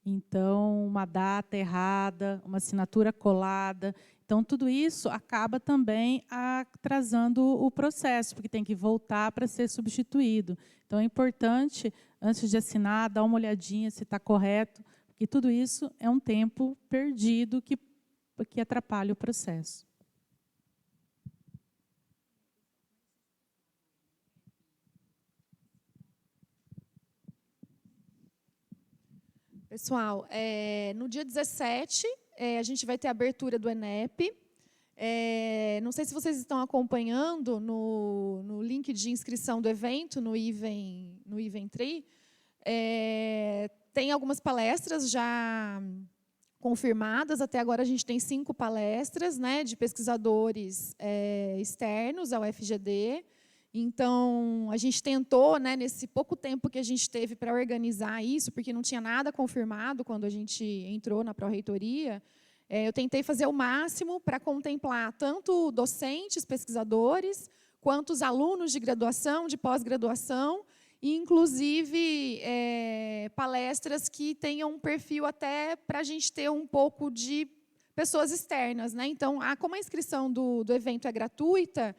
Speaker 3: Então, uma data errada, uma assinatura colada. Então, tudo isso acaba também atrasando o processo, porque tem que voltar para ser substituído. Então, é importante, antes de assinar, dar uma olhadinha se está correto, porque tudo isso é um tempo perdido que atrapalha o processo.
Speaker 10: Pessoal, no dia 17, a gente vai ter a abertura do ENEP. Não sei se vocês estão acompanhando no link de inscrição do evento, no Iventri. Tem algumas palestras já confirmadas. Até agora, a gente tem 5 palestras, né, de pesquisadores externos ao FGD. Então, a gente tentou, né, nesse pouco tempo que a gente teve para organizar isso, porque não tinha nada confirmado quando a gente entrou na pró-reitoria, eu tentei fazer o máximo para contemplar tanto docentes, pesquisadores, quanto os alunos de graduação, de pós-graduação, e, inclusive, palestras que tenham um perfil até para a gente ter um pouco de pessoas externas, né? Então, como a inscrição do evento é gratuita,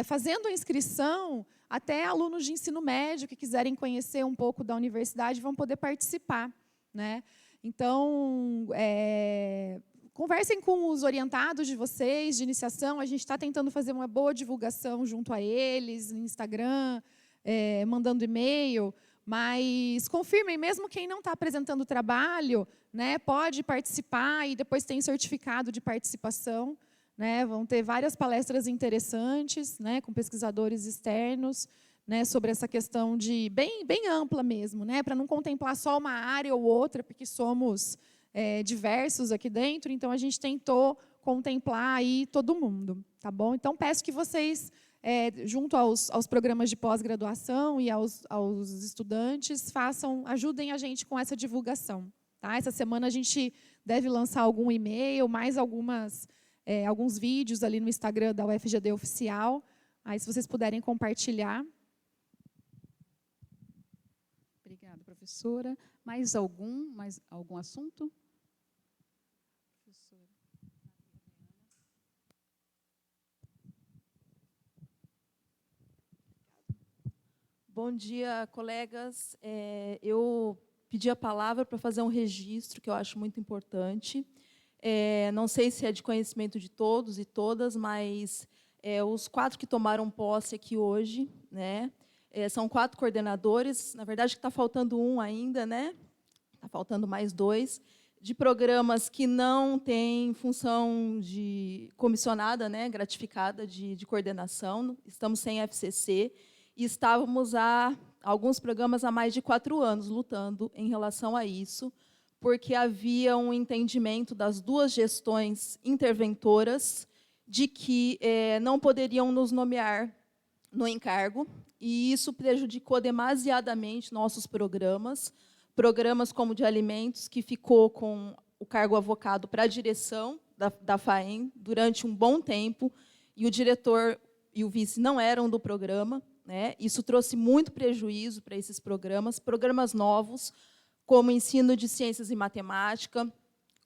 Speaker 10: fazendo a inscrição, até alunos de ensino médio que quiserem conhecer um pouco da universidade vão poder participar, né? Então, conversem com os orientados de vocês, de iniciação. A gente está tentando fazer uma boa divulgação junto a eles, no Instagram, mandando e-mail, mas confirmem, mesmo quem não está apresentando o trabalho, né, pode participar e depois tem certificado de participação. Né, vão ter várias palestras interessantes, né, com pesquisadores externos, né, sobre essa questão bem ampla mesmo, né, para não contemplar só uma área ou outra, porque somos diversos aqui dentro, então a gente tentou contemplar aí todo mundo. Tá bom? Então, peço que vocês, junto aos programas de pós-graduação e aos estudantes, ajudem a gente com essa divulgação. Tá? Essa semana a gente deve lançar algum e-mail, mais alguns vídeos ali no Instagram da UFGD Oficial. Aí, se vocês puderem compartilhar.
Speaker 1: professora. Mais algum assunto? Professora.
Speaker 12: Bom dia, colegas. Eu pedi a palavra para fazer um registro que eu acho muito importante. Não sei se é de conhecimento de todos e todas, mas os 4 que tomaram posse aqui hoje, né, são 4 coordenadores. Na verdade, está faltando um ainda, né? Está faltando mais 2, de programas que não têm função de comissionada, né, gratificada de coordenação. Estamos sem FCC e estávamos alguns programas há mais de 4 anos lutando em relação a isso, porque havia um entendimento das 2 gestões interventoras de que não poderiam nos nomear no encargo, e isso prejudicou demasiadamente nossos programas como de alimentos, que ficou com o cargo avocado para a direção da FAEM durante um bom tempo, e o diretor e o vice não eram do programa, né? Isso trouxe muito prejuízo para esses programas novos, como ensino de ciências e matemática,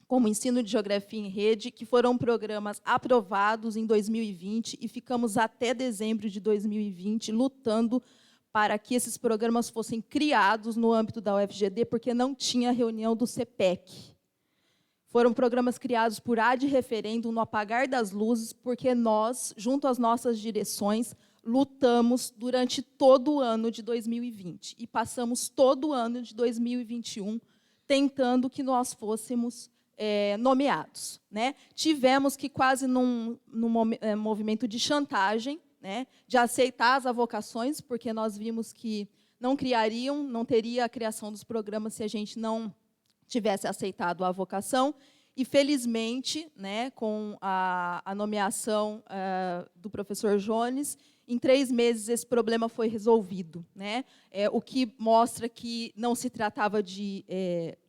Speaker 12: como ensino de geografia em rede, que foram programas aprovados em 2020 e ficamos até dezembro de 2020 lutando para que esses programas fossem criados no âmbito da UFGD, porque não tinha reunião do CPEC. Foram programas criados por ad referendum, no apagar das luzes, porque nós, junto às nossas direções, lutamos durante todo o ano de 2020 e passamos todo o ano de 2021 tentando que nós fôssemos nomeados, né? Tivemos que quase num movimento de chantagem, né, de aceitar as avocações, porque nós vimos que não teria a criação dos programas se a gente não tivesse aceitado a avocação. E, felizmente, né, com a nomeação do professor Jones, em 3 meses esse problema foi resolvido, né? O que mostra que não se tratava de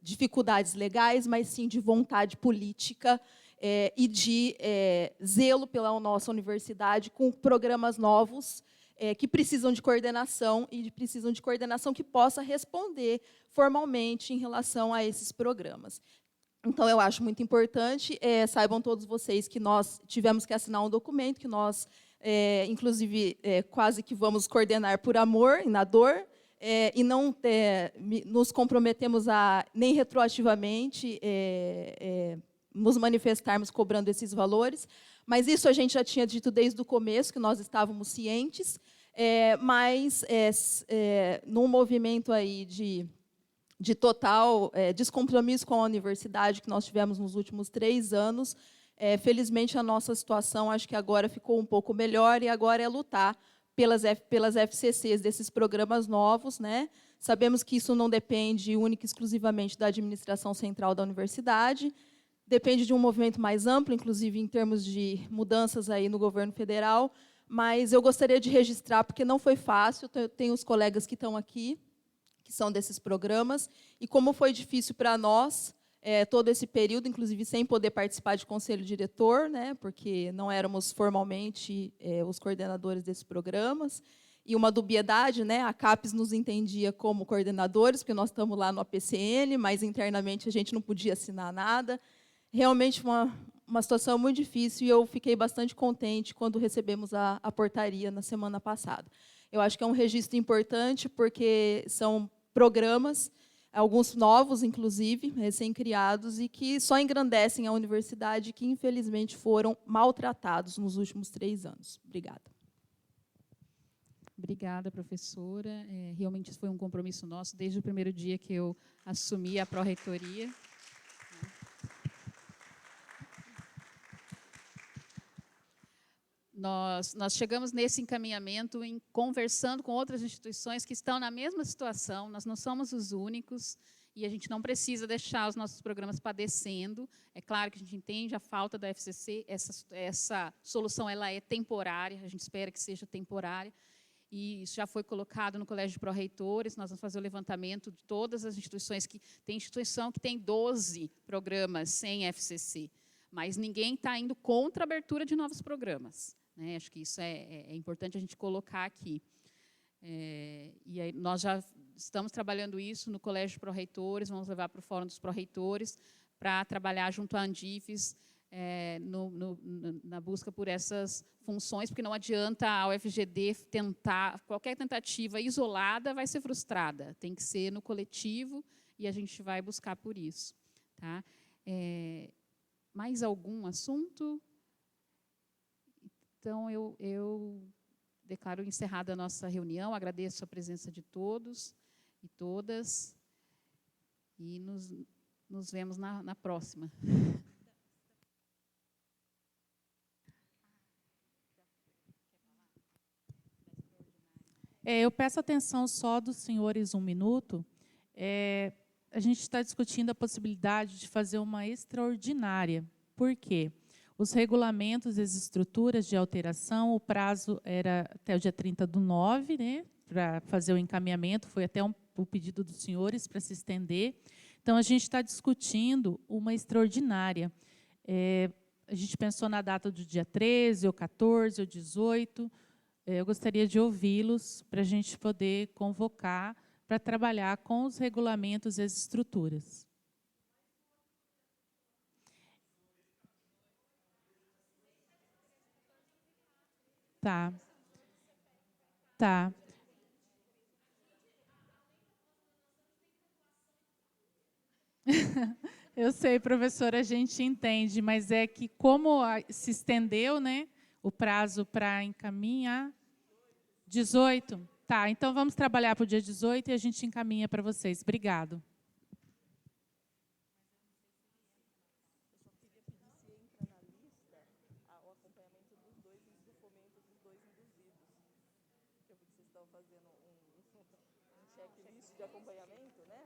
Speaker 12: dificuldades legais, mas sim de vontade política e de zelo pela nossa universidade, com programas novos que precisam de coordenação e precisam de coordenação que possa responder formalmente em relação a esses programas. Então, eu acho muito importante, saibam todos vocês que nós tivemos que assinar um documento, que nós, inclusive, quase que vamos coordenar por amor e na dor, e não nos comprometemos a, nem retroativamente, nos manifestarmos cobrando esses valores, mas isso a gente já tinha dito desde o começo, que nós estávamos cientes, mas num movimento aí de total descompromisso com a universidade que nós tivemos nos últimos 3 anos, felizmente a nossa situação acho que agora ficou um pouco melhor, e agora é lutar pelas FCCs desses programas novos, né? Sabemos que isso não depende única e exclusivamente da administração central da universidade, depende de um movimento mais amplo, inclusive em termos de mudanças aí no governo federal, mas eu gostaria de registrar, porque não foi fácil, eu tenho os colegas que estão aqui, que são desses programas, e como foi difícil para nós todo esse período, inclusive sem poder participar de conselho diretor, né, porque não éramos formalmente os coordenadores desses programas, e uma dubiedade, né, a CAPES nos entendia como coordenadores, porque nós estamos lá no APCN, mas internamente a gente não podia assinar nada. Realmente uma situação muito difícil, e eu fiquei bastante contente quando recebemos a portaria na semana passada. Eu acho que é um registro importante, porque são programas, alguns novos, inclusive, recém-criados, e que só engrandecem a universidade, que, infelizmente, foram maltratados nos últimos 3 anos. Obrigada.
Speaker 1: Obrigada, professora. Realmente foi um compromisso nosso desde o primeiro dia que eu assumi a pró-reitoria. Nós chegamos nesse encaminhamento conversando com outras instituições que estão na mesma situação, nós não somos os únicos, e a gente não precisa deixar os nossos programas padecendo. É claro que a gente entende a falta da FCC, essa solução ela é temporária, a gente espera que seja temporária, e isso já foi colocado no Colégio de Pró-Reitores. Nós vamos fazer o levantamento de todas as instituições, tem instituição que tem 12 programas sem FCC, mas ninguém está indo contra a abertura de novos programas. Acho que isso é importante a gente colocar aqui. E aí nós já estamos trabalhando isso no Colégio de Pró-Reitores, vamos levar para o Fórum dos Pró-Reitores, para trabalhar junto à Andifes, na busca por essas funções, porque não adianta a UFGD tentar, qualquer tentativa isolada vai ser frustrada, tem que ser no coletivo, e a gente vai buscar por isso. Tá? Mais algum assunto? Então, eu declaro encerrada a nossa reunião, agradeço a presença de todos e todas, e nos vemos na próxima.
Speaker 3: Eu peço atenção só dos senhores um minuto. A gente está discutindo a possibilidade de fazer uma extraordinária. Por quê? Os regulamentos e as estruturas de alteração, o prazo era até o dia 30/9, né, para fazer o encaminhamento, foi até o pedido dos senhores para se estender. Então, a gente está discutindo uma extraordinária. A gente pensou na data do dia 13, ou 14, ou 18. Eu gostaria de ouvi-los para a gente poder convocar para trabalhar com os regulamentos e as estruturas. Tá. Tá. Eu sei, professora, a gente entende, mas é que como se estendeu, né, o prazo para encaminhar, 18? Tá, então vamos trabalhar para o dia 18 e a gente encaminha para vocês. Obrigado.
Speaker 12: Fazendo um checklist de acompanhamento, né?